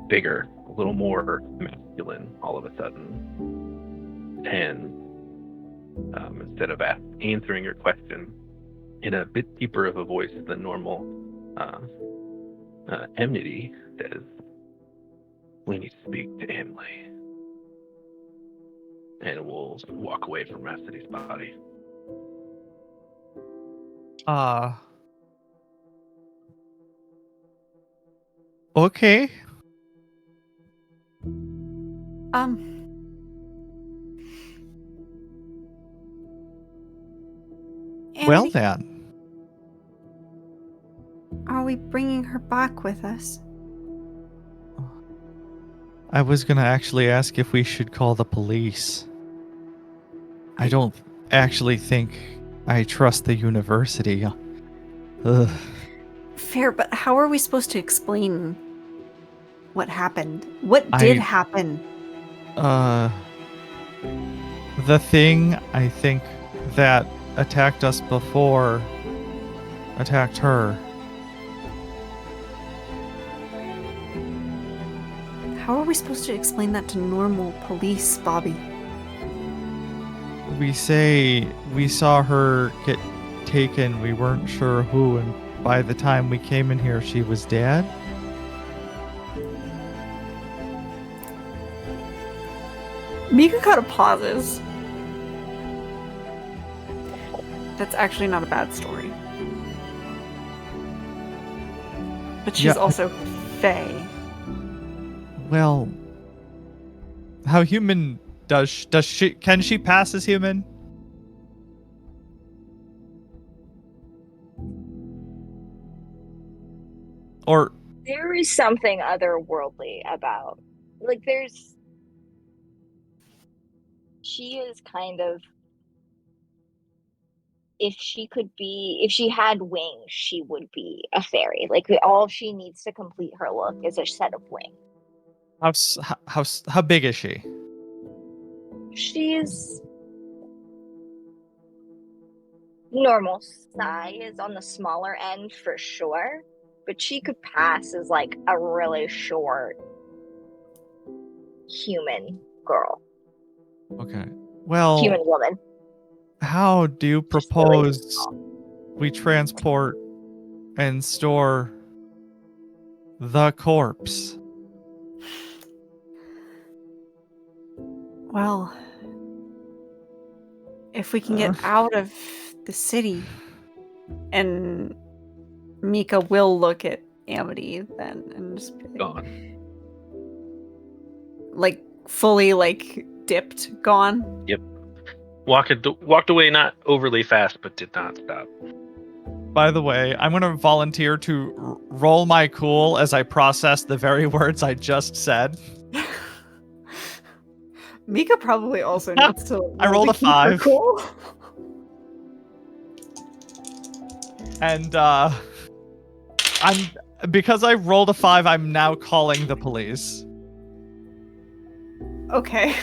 C: bigger, a little more masculine all of a sudden. And instead of answering your question in a bit deeper of a voice than normal, Enmity says, "We need to speak to Emily." And we'll walk away from Racity's body.
D: Okay. Well
E: Amity,
D: then.
E: are we bringing her back with us?
D: I was gonna actually ask if we should call the police. I don't actually think I trust the university. Ugh.
E: Fair, but how are we supposed to explain what happened? What did happen?
D: The thing, I think, that attacked us before attacked her.
E: How are we supposed to explain that to normal police, Bobby?
D: We say we saw her get taken. We weren't sure who, and by the time we came in here, she was dead.
E: Mika kind of pauses. That's actually not a bad story. But she's also Fae.
D: Well, how human does she? Can she pass as human? Or
B: There is something otherworldly about, like, she is kind of, if she had wings, she would be a fairy. Like, all she needs to complete her look is a set of wings.
D: how big is she?
B: She's normal size, on the smaller end for sure, but she could pass as like a really short human girl.
D: Okay. Well,
B: Human woman.
D: how do you
B: Just really
D: propose
B: small.
D: we transport and store the corpse?
E: Well, if we can get out of the city, and Mika will look at Amity then and just be like,
C: Gone.
E: like fully like dipped, gone.
C: Yep. Walked away not overly fast, but did not stop.
D: By the way, I'm going to volunteer to roll my cool as I process the very words I just said.
E: Mika probably also needs to.
D: I rolled a
E: keep her
D: 5.
E: Cool.
D: And because I rolled a 5, I'm now calling the police.
E: Okay.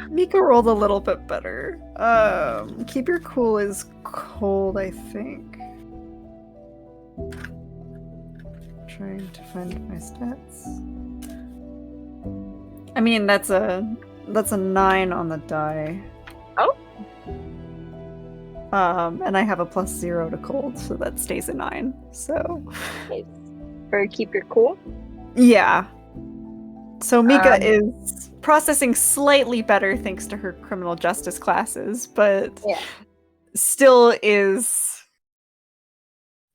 E: Mika rolled a little bit better. Keep your cool is cold, I think. Trying to find my stats. I mean, that's a 9 on the die.
B: Oh.
E: And I have a +0 to cold, so that stays a 9. So.
B: For keep your cool.
E: Yeah. So Mika is processing slightly better thanks to her criminal justice classes, but still is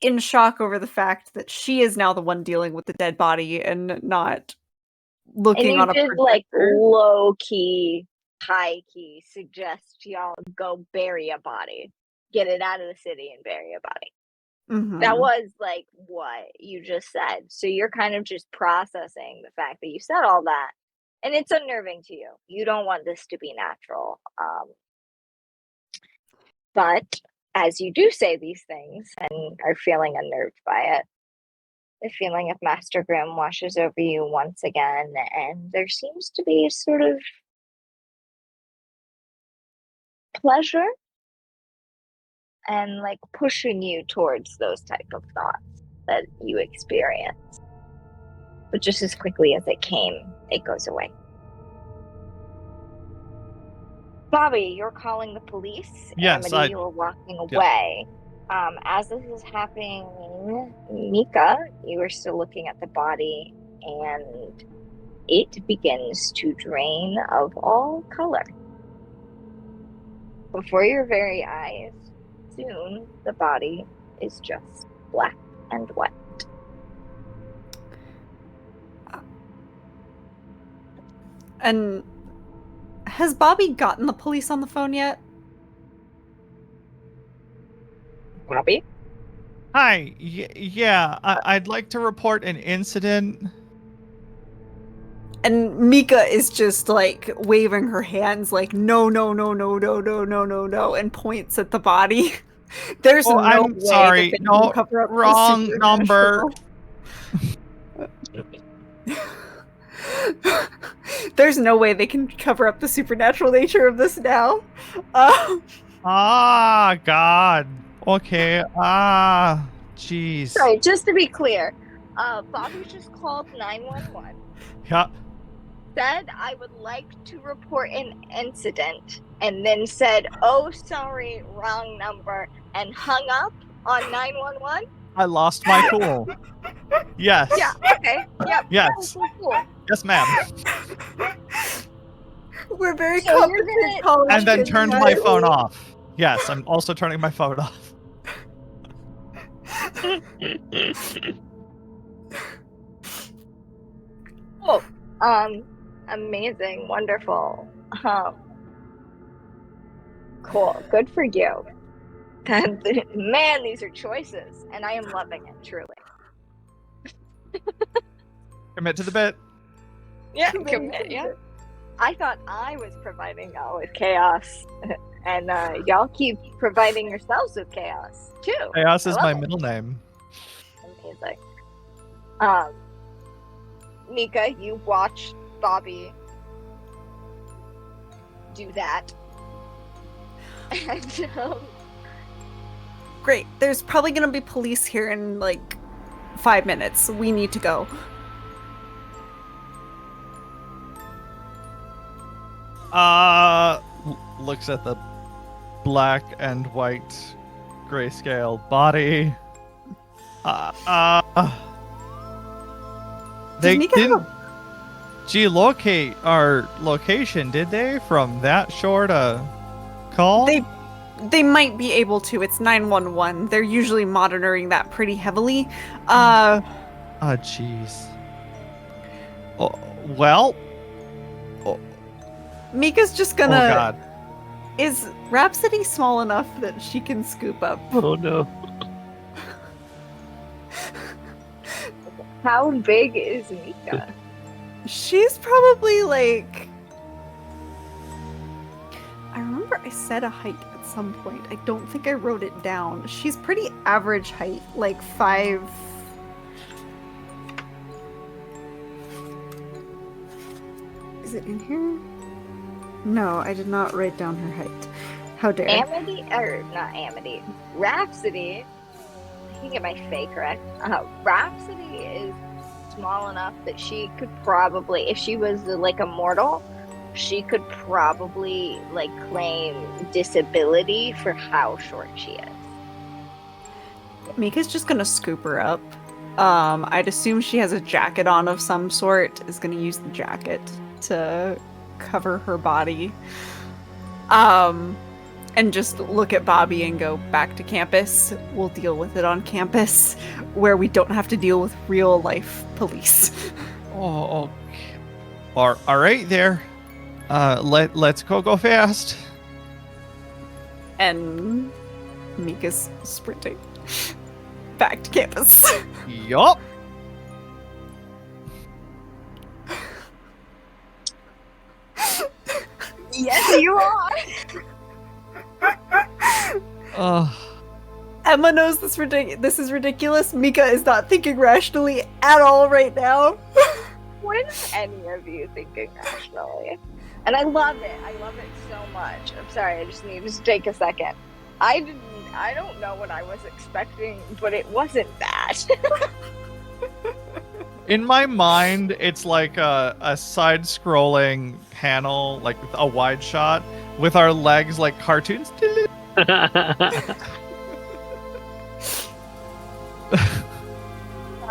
E: in shock over the fact that she is now the one dealing with the dead body and not looking on a projector.
B: Like low key, high key suggest y'all go bury a body, get it out of the city and bury a body.
E: Mm-hmm.
B: That was like what you just said. So you're kind of just processing the fact that you said all that, and it's unnerving to you. You don't want this to be natural. But as you do say these things and are feeling unnerved by it, the feeling of Master Grimm washes over you once again, and there seems to be a sort of pleasure and like pushing you towards those type of thoughts that you experience. But just as quickly as it came, it goes away. Bobby, you're calling the police.
D: Yes,
B: Amity, you're walking away. As this is happening, Mika, you are still looking at the body, and it begins to drain of all color. Before your very eyes, soon the body is just black and white.
E: And has Bobby gotten the police on the phone yet?
B: Bobby?
D: Hi. Yeah, I'd like to report an incident.
E: And Mika is just like waving her hands like no, and points at the body. There's no
D: I'm
E: way
D: sorry.
E: that they
D: No,
E: can cover up
D: wrong
E: the
D: number.
E: There's no way they can cover up the supernatural nature of this now.
D: Ah, God. Okay. Ah, jeez.
B: Sorry, just to be clear, Bobby just called 911,
D: Yeah.
B: said I would like to report an incident, and then said, "Oh, sorry, wrong number," and hung up on 911.
D: I lost my cool. Yes.
B: Yeah. Okay. Yep.
D: Yes.
B: Cool.
D: Yes, ma'am.
E: We're very
B: So you're
E: competent
B: gonna-
E: college
D: And then
E: kids,
D: turned
E: guys.
D: my phone off. Yes, I'm also turning my phone off.
B: Cool. Amazing, wonderful. Cool. Good for you. Man, these are choices, and I am loving it truly.
D: Commit to the bit.
B: Yeah, commit. Yeah. I thought I was providing y'all with chaos, and y'all keep providing yourselves with chaos too.
D: Chaos is
B: I
D: my
B: love it.
D: middle name.
B: Amazing. Mika, you watched Bobby do that, and
E: Great. There's probably going to be police here in like 5 minutes. We need to go.
D: Looks at the black and white grayscale body. They
E: Does Mika have
D: didn't geolocate our location, did they? From that short a call?
E: They might be able to. It's 911. They're usually monitoring that pretty heavily.
D: Oh, jeez. Oh, well.
E: Mika's just
D: Oh,
E: gonna.
D: God.
E: Is Rhapsody small enough that she can scoop up?
C: Oh no.
B: how big is Mika?
E: She's probably like. I remember I said a height at some point. I don't think I wrote it down. She's pretty average height, like 5. Is it in here? No, I did not write down her height. How dare I?
B: Amity, or not Amity, Rhapsody. I can get my fake correct. Rhapsody is small enough that she could probably, if she was like a mortal, she could probably like claim disability for how short she is.
E: Mika's just gonna scoop her up. I'd assume she has a jacket on of some sort. Is gonna use the jacket to cover her body. And just look at Bobby and go, back to campus. We'll deal with it on campus, where we don't have to deal with real life police.
D: Oh, okay. All right there. Let's go fast.
E: And Mika's sprinting back to campus.
D: Yup.
B: Yes, you are.
E: Emma knows this is ridiculous. Mika is not thinking rationally at all right now.
B: When is any of you thinking rationally? And I love it. I love it so much. I'm sorry, I just need to take a second. I don't know what I was expecting, but it wasn't that.
D: In my mind, it's like a side-scrolling panel, like a wide shot, with our legs like cartoons.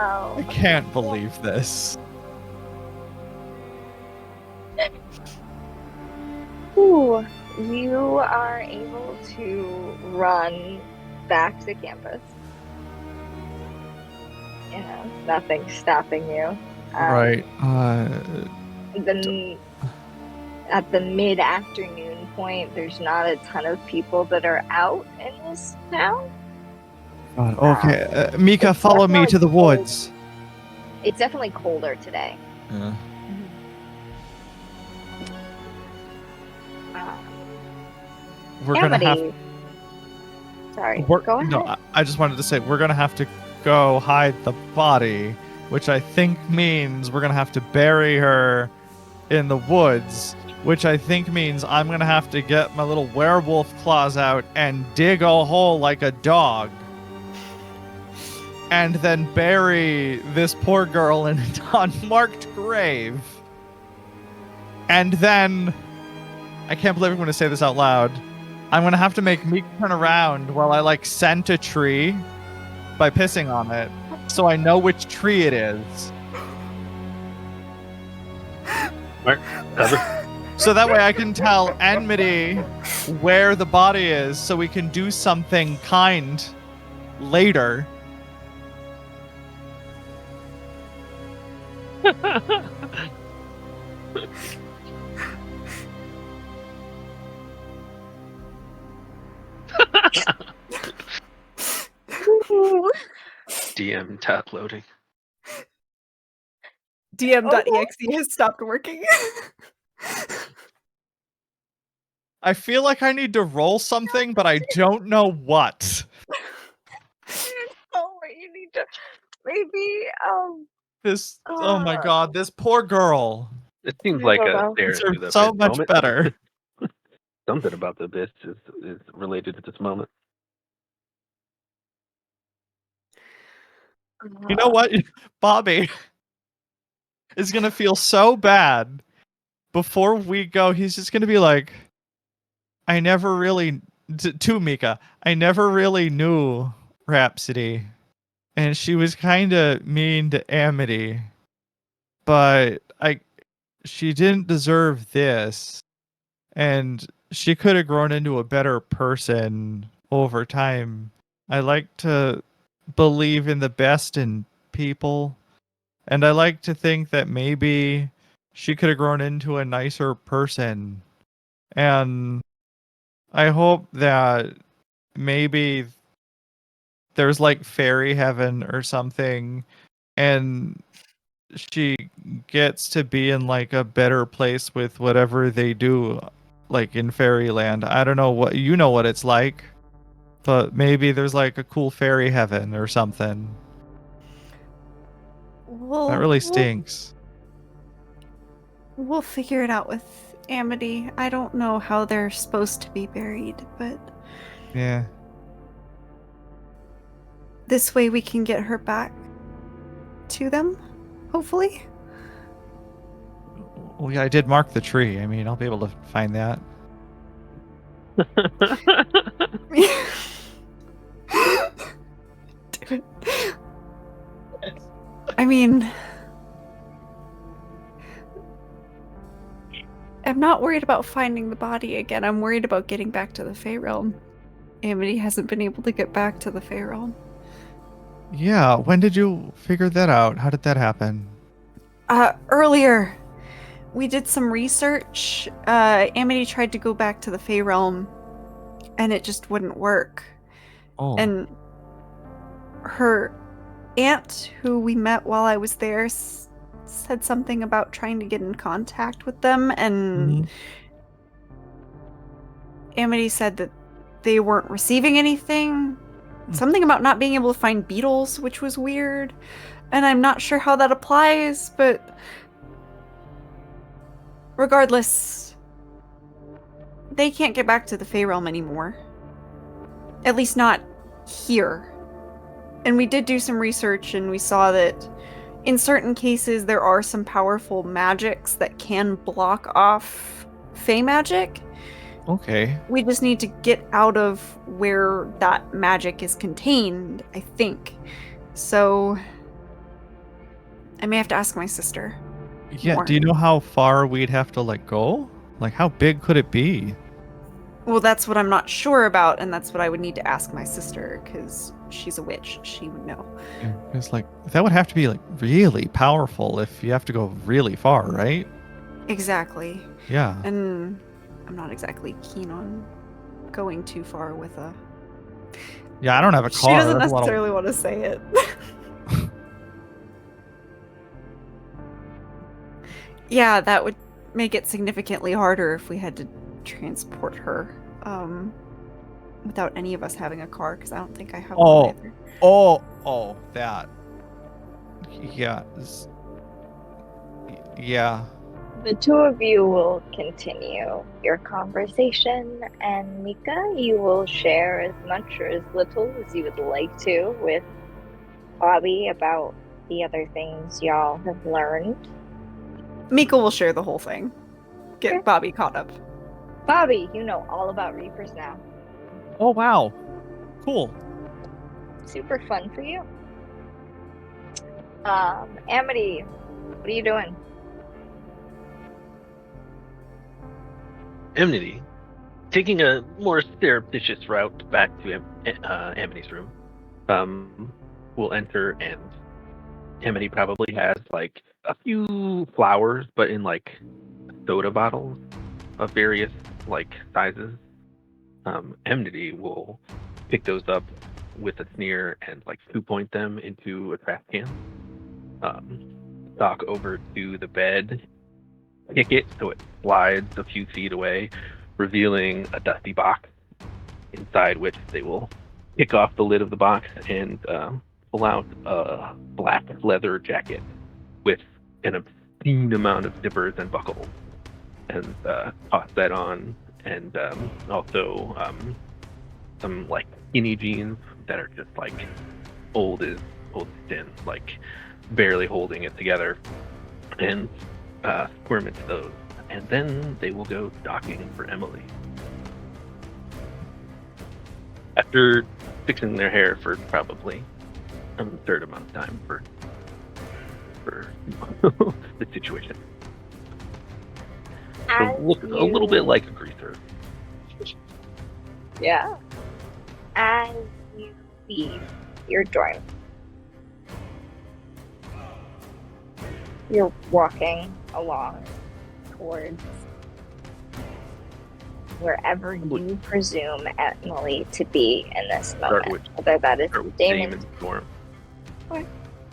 B: Oh.
D: I can't believe this.
B: Ooh, you are able to run back to campus. You know, nothing's stopping you.
D: Right.
B: At the mid-afternoon point, there's not a ton of people that are out in this town.
D: God, okay. Mika,
B: It's
D: follow me
B: definitely
D: to the
B: cold.
D: woods.
B: It's definitely colder today.
D: Yeah. We're gonna have.
B: Amity. Sorry,
D: We're,
B: go ahead.
D: no, I just wanted to say we're gonna have to go hide the body which I think means we're going to have to bury her in the woods, which I think means I'm going to have to get my little werewolf claws out and dig a hole like a dog. And then bury this poor girl in an unmarked grave. And then, I can't believe I'm going to say this out loud, I'm going to have to make Meek turn around while I, scent a tree by pissing on it, so I know which tree it is.
C: Mark, cover.
D: So that way I can tell Enmity where the body is, so we can do something kind later.
C: DM tab loading.
E: DM.exe has stopped working.
D: I feel like I need to roll something, but I don't know what.
B: Oh, you need to maybe
D: This, oh my god, this poor girl.
C: It seems like a
D: These
C: stare
D: are
C: to the
D: so
C: abyss
D: much
C: moment.
D: better.
C: Something about the abyss is related to this moment.
D: You know what? Bobby is going to feel so bad. Before we go, he's just going to be like, I never really, to Mika, I never really knew Rhapsody. And she was kind of mean to Amity. But she didn't deserve this. And she could have grown into a better person over time. I like to believe in the best in people. And I like to think that maybe she could have grown into a nicer person. And I hope that maybe there's fairy heaven or something, and she gets to be in a better place with whatever they do, in fairyland. I don't know what it's like, but maybe there's a cool fairy heaven or something. That really stinks.
E: We'll figure it out with Amity. I don't know how they're supposed to be buried, but
D: Yeah.
E: this way we can get her back to them, hopefully.
D: Well, yeah, I did mark the tree. I mean, I'll be able to find that.
E: Dude. I mean, I'm not worried about finding the body again. I'm worried about getting back to the Fey Realm. Amity hasn't been able to get back to the Fey Realm.
D: Yeah, when did you figure that out? How did that happen?
E: Earlier. We did some research. Amity tried to go back to the Fey Realm, and it just wouldn't work.
D: Oh.
E: And her aunt, who we met while I was there, said something about trying to get in contact with them, and Amity said that they weren't receiving anything. Something about not being able to find beetles, which was weird. And I'm not sure how that applies, but regardless, they can't get back to the Fey Realm anymore. At least not here. And we did do some research, and we saw that in certain cases there are some powerful magics that can block off Fey magic.
D: Okay.
E: We just need to get out of where that magic is contained, I think. So I may have to ask my sister.
D: Yeah,
E: more.
D: Do you know how far we'd have to go? How big could it be?
E: Well, that's what I'm not sure about, and that's what I would need to ask my sister, because she's a witch. She would know.
D: Yeah, it's that would have to be really powerful if you have to go really far, right?
E: Exactly.
D: Yeah.
E: And I'm not exactly keen on going too far with a...
D: Yeah, I don't have a car.
E: She doesn't necessarily want to say it. Yeah, that would make it significantly harder if we had to transport her without any of us having a car, because I don't think I have one either.
D: Oh, that. Yeah. Yeah.
B: The two of you will continue your conversation, and Mika, you will share as much or as little as you would like to with Bobby about the other things y'all have learned.
E: Mika will share the whole thing. Get
B: Okay.
E: Bobby caught up.
B: Bobby, you know all about Reapers now.
D: Oh, wow. Cool.
B: Super fun for you. Amity, what are you doing?
C: Amity, taking a more surreptitious route back to Amity's room, will enter, and Amity probably has like a few flowers, but in like soda bottles of various like sizes. Amity will pick those up with a sneer and like 2-point them into a trash can. Stalk over to the bed, kick it so it slides a few feet away, revealing a dusty box, inside which they will kick off the lid of the box and pull out a black leather jacket with an obscene amount of zippers and buckles, and toss that on, and also some like skinny jeans that are just like old as sin, like barely holding it together, and squirm into those, and then they will go stalking for Emily. After fixing their hair for probably a third amount of time for the situation. So look a little bit like a greaser.
B: Yeah. As you leave your dorm, you're walking along towards wherever you presume Emily to be in this moment. Whether that is Damon's
C: dorm.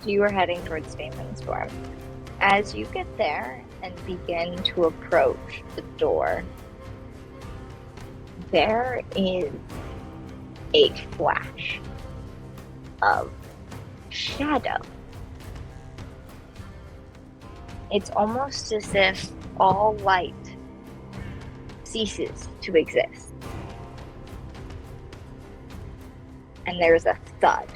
B: You are heading towards Damon's dorm. As you get there and begin to approach the door, there is a flash of shadow. It's almost as if all light ceases to exist. And there's a thud.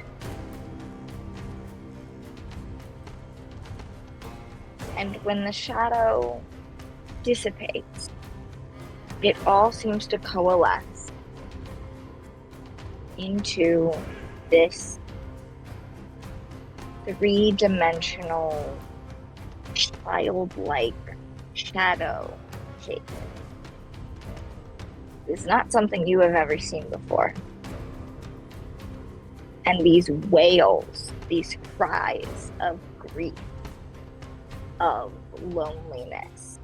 B: And when the shadow dissipates, it all seems to coalesce into this three-dimensional, childlike shadow shape. It's not something you have ever seen before. And these wails, these cries of grief, of loneliness,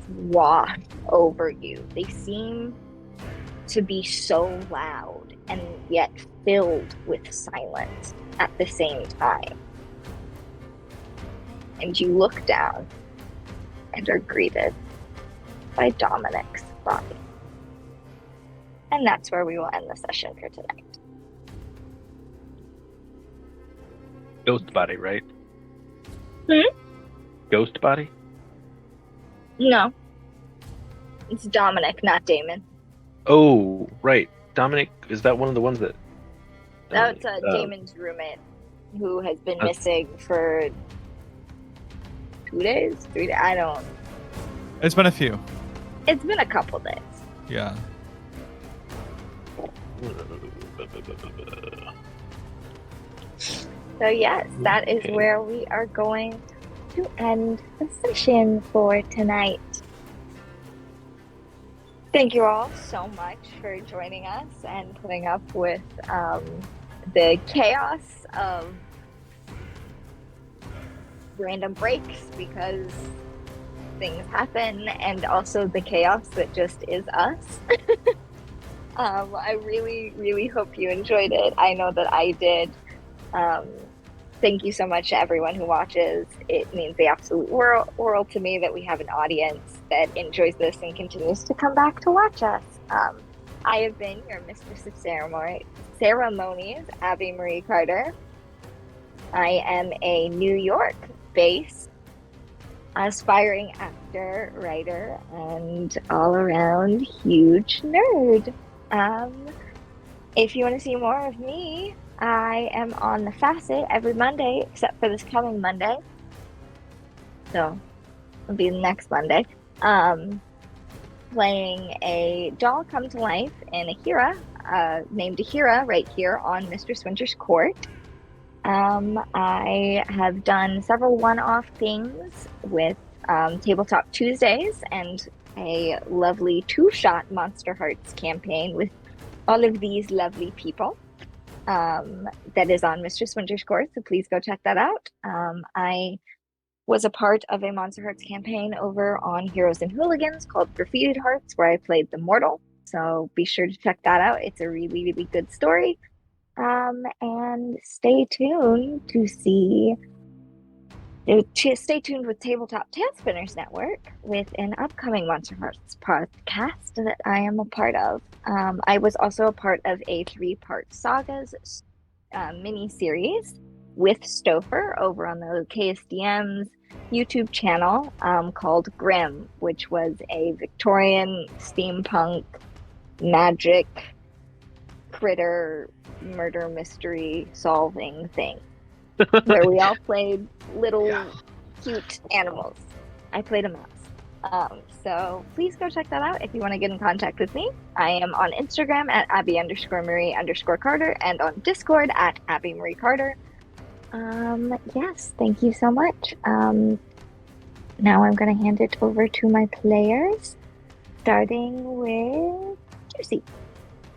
B: wash over you. They seem to be so loud and yet filled with silence at the same time. And you look down and are greeted by Dominic's body. And that's where we will end the session for tonight.
C: Ghost body, right?
B: Hmm?
C: Ghost body?
B: No. It's Dominic, not Damon.
C: Oh, right. Dominic, is that one of the ones that...
B: That's Damon's roommate, who has been missing for 2 days? 3 days? I don't...
D: It's been a few.
B: It's been a couple days.
D: Yeah.
B: So yes, that is where we are going to end the session for tonight. Thank you all so much for joining us and putting up with the chaos of random breaks because things happen, and also the chaos that just is us. I really, really hope you enjoyed it. I know that I did. Thank you so much to everyone who watches. It means the absolute world to me that we have an audience that enjoys this and continues to come back to watch us. I have been your Mistress of Ceremonies, Abby Marie Carter. I am a New York-based aspiring actor, writer, and all-around huge nerd. If you want to see more of me, I am on The Facet every Monday, except for this coming Monday. So, it'll be the next Monday. Playing a doll come to life in Ahira, named Ahira, right here on Mistress Winter's Court. I have done several one-off things with Tabletop Tuesdays and a lovely two-shot Monster Hearts campaign with all of these lovely people that is on Mistress Winter's Court, so please go check that out. I was a part of a Monster Hearts campaign over on Heroes and Hooligans called Graffitied Hearts, where I played the Mortal, so be sure to check that out. It's a really, really good story. And stay tuned to stay tuned with Tabletop Tailspinners Network with an upcoming Monster Hearts podcast that I am a part of. I was also a part of a 3-part Sagas mini-series with Stouffer over on the KSDM's YouTube channel called Grimm, which was a Victorian steampunk magic critter murder mystery solving thing where we all played little cute animals. I played a mouse. So please go check that out if you want to get in contact with me. I am on Instagram at Abby_Marie_Carter and on Discord at Abby Marie Carter. Yes, thank you so much. Now I'm going to hand it over to my players, starting with Juicy.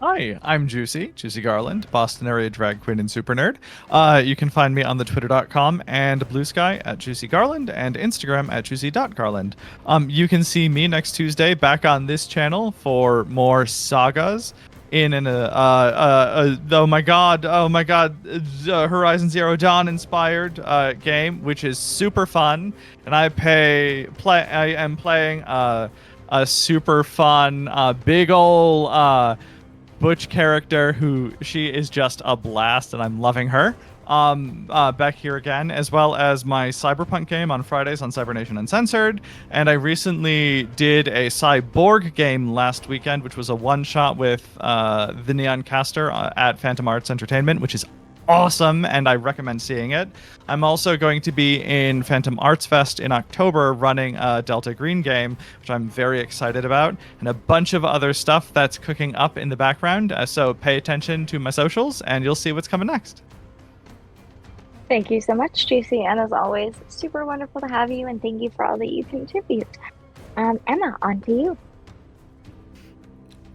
D: Hi, I'm Juicy Garland, Boston area drag queen and super nerd. You can find me on the twitter.com and Blue Sky at Juicy Garland and Instagram at juicy.garland. You can see me next Tuesday back on this channel for more sagas in an oh my god, Horizon Zero Dawn inspired game, which is super fun, and I am playing a super fun big ol' Butch character who she is just a blast, and I'm loving her. Back here again, as well as my Cyberpunk game on Fridays on Cybernation Uncensored, and I recently did a Cyborg game last weekend, which was a one-shot with the Neon Caster at Phantom Arts Entertainment, which is awesome, and I recommend seeing it. I'm also going to be in Phantom Arts Fest in October running a Delta Green game, which I'm very excited about, and a bunch of other stuff that's cooking up in the background, so pay attention to my socials and you'll see what's coming next.
B: Thank you so much, Juicy, and as always, super wonderful to have you, and thank you for all that you contribute. Emma, on to you.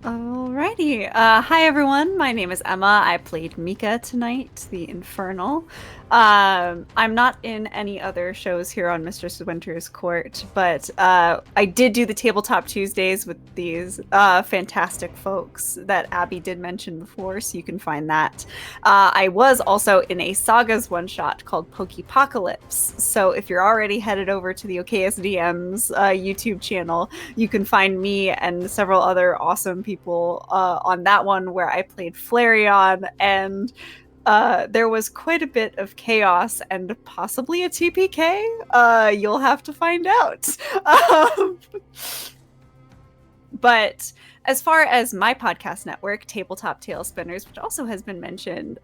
E: Alrighty. Hi, everyone. My name is Emma. I played Mika tonight, the Infernal. I'm not in any other shows here on Mistress Winter's Court, but I did do the Tabletop Tuesdays with these fantastic folks that Abby did mention before, so you can find that. I was also in a Sagas one-shot called Pokepocalypse, so if you're already headed over to the OKSDM's YouTube channel, you can find me and several other awesome people on that one, where I played Flareon, and there was quite a bit of chaos and possibly a TPK. You'll have to find out. But as far as my podcast network, Tabletop Tailspinners, which also has been mentioned,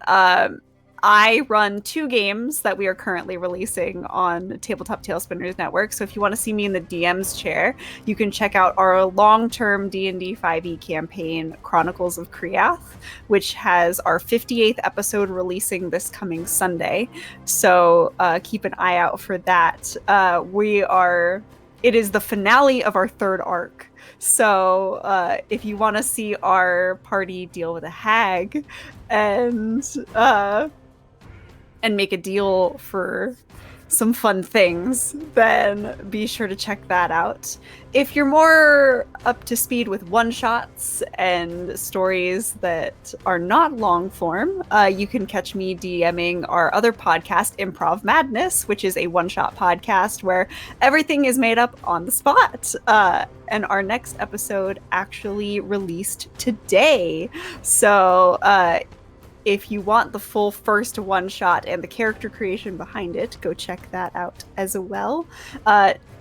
E: I run 2 games that we are currently releasing on Tabletop Tailspinners Network. So if you want to see me in the DM's chair, you can check out our long-term D&D 5e campaign, Chronicles of Kriath, which has our 58th episode releasing this coming Sunday. So keep an eye out for that. It is the finale of our 3rd arc. So if you want to see our party deal with a hag and make a deal for some fun things, then be sure to check that out. If you're more up to speed with one-shots and stories that are not long form, you can catch me DMing our other podcast, Improv Madness, which is a one-shot podcast where everything is made up on the spot. And our next episode actually released today. So if you want the full first one-shot and the character creation behind it, go check that out as well.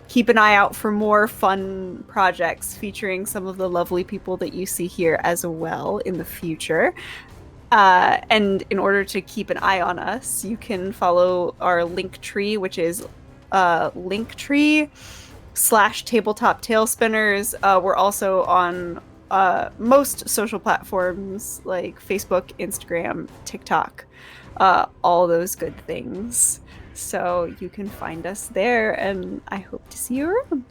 E: Keep an eye out for more fun projects featuring some of the lovely people that you see here as well in the future. And in order to keep an eye on us, you can follow our Linktree, which is Linktree/Tabletop Tailspinners. We're also on most social platforms like Facebook, Instagram, TikTok, all those good things. So you can find us there, and I hope to see you around.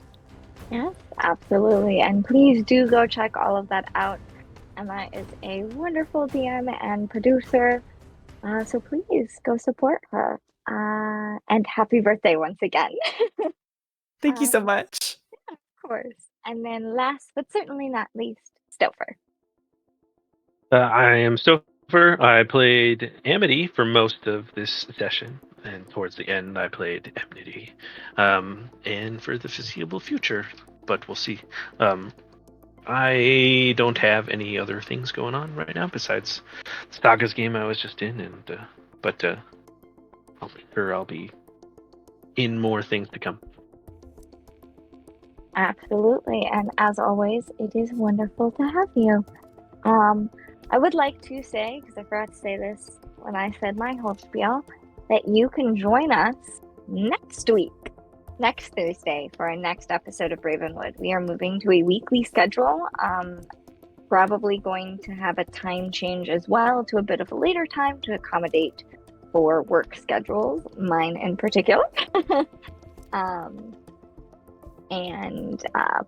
B: Yes, absolutely. And please do go check all of that out. Emma is a wonderful DM and producer, so please go support her. And happy birthday once again.
E: Thank you so much.
B: Of course. And then last but certainly not least, Stouffer.
C: I am Stouffer. I played Amity for most of this session, and towards the end I played Enmity. And for the foreseeable future, but we'll see. I don't have any other things going on right now besides Staga's game I was just in, but I'm sure I'll be in more things to come.
B: Absolutely. And as always, it is wonderful to have you. I would like to say, because I forgot to say this when I said my whole spiel, that you can join us next week, next Thursday, for our next episode of Ravenwood. We are moving to a weekly schedule. Probably going to have a time change as well to a bit of a later time to accommodate for work schedules, mine in particular.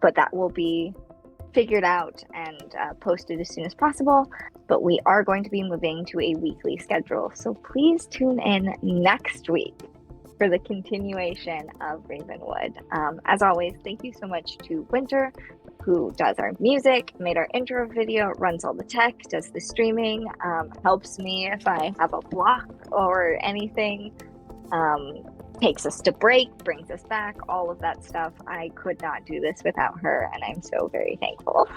B: But that will be figured out and posted as soon as possible. But we are going to be moving to a weekly schedule, so please tune in next week for the continuation of Ravenwood. As always, thank you so much to Winter, who does our music, made our intro video, runs all the tech, does the streaming, helps me if I have a block or anything, takes us to break, brings us back, all of that stuff. I could not do this without her, and I'm so very thankful.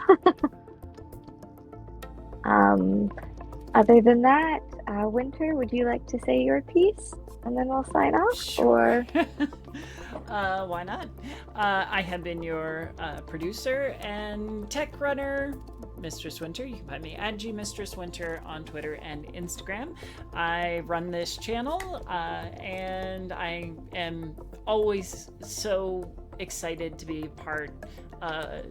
B: Other than that, Winter, would you like to say your piece? And then we'll sign off?
A: Sure. Or why not? I have been your producer and tech runner, Mistress Winter. You can find me at gmistresswinter on Twitter and Instagram. I run this channel, and I am always so excited to be a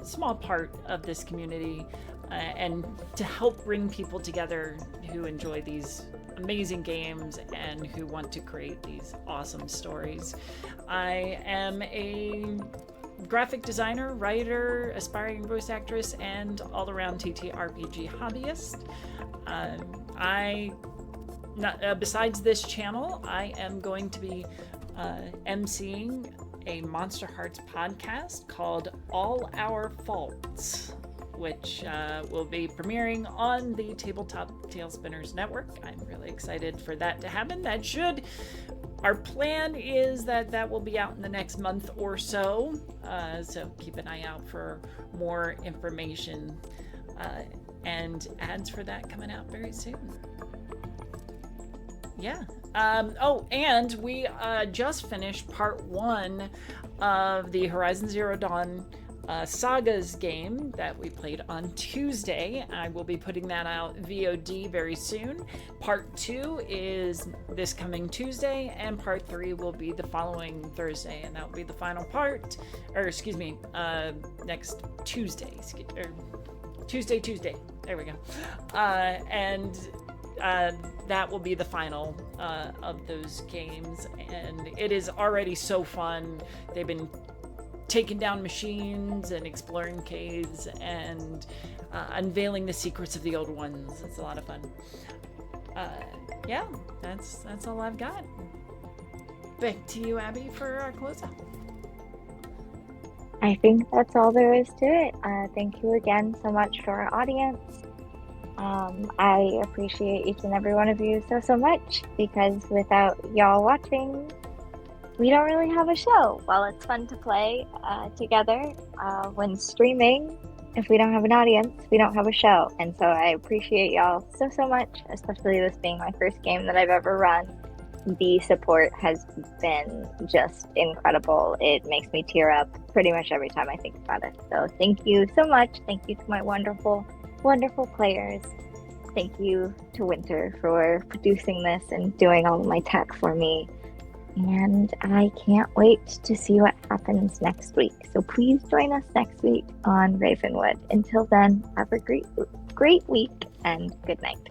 A: small part of this community, and to help bring people together who enjoy these amazing games and who want to create these awesome stories. I am a graphic designer, writer, aspiring voice actress, and all-around TTRPG hobbyist. Besides this channel, I am going to be emceeing a Monster Hearts podcast called All Our Faults, which will be premiering on the Tabletop Tailspinners Network. I'm really excited for that to happen. Our plan is that will be out in the next month or so. So keep an eye out for more information and ads for that coming out very soon. Yeah. And we just finished part 1 of the Horizon Zero Dawn Sagas game that we played on Tuesday. I will be putting that out VOD very soon. Part 2 is this coming Tuesday, and part 3 will be the following Thursday, and that will be the final part, next Tuesday. Tuesday. There we go. That will be the final of those games, and it is already so fun. They've been taking down machines and exploring caves and unveiling the secrets of the old ones. It's a lot of fun. Yeah, that's all I've got. Back to you, Abby, for our closeout.
B: I think that's all there is to it. Thank you again so much to our audience. I appreciate each and every one of you so much, because without y'all watching, we don't really have a show. While it's fun to play together when streaming, if we don't have an audience, we don't have a show. And so I appreciate y'all so much, especially this being my first game that I've ever run. The support has been just incredible. It makes me tear up pretty much every time I think about it. So thank you so much. Thank you to my wonderful players. Thank you to Winter for producing this and doing all of my tech for me. And I can't wait to see what happens next week. So please join us next week on Ravenwood. Until then, have a great week and good night.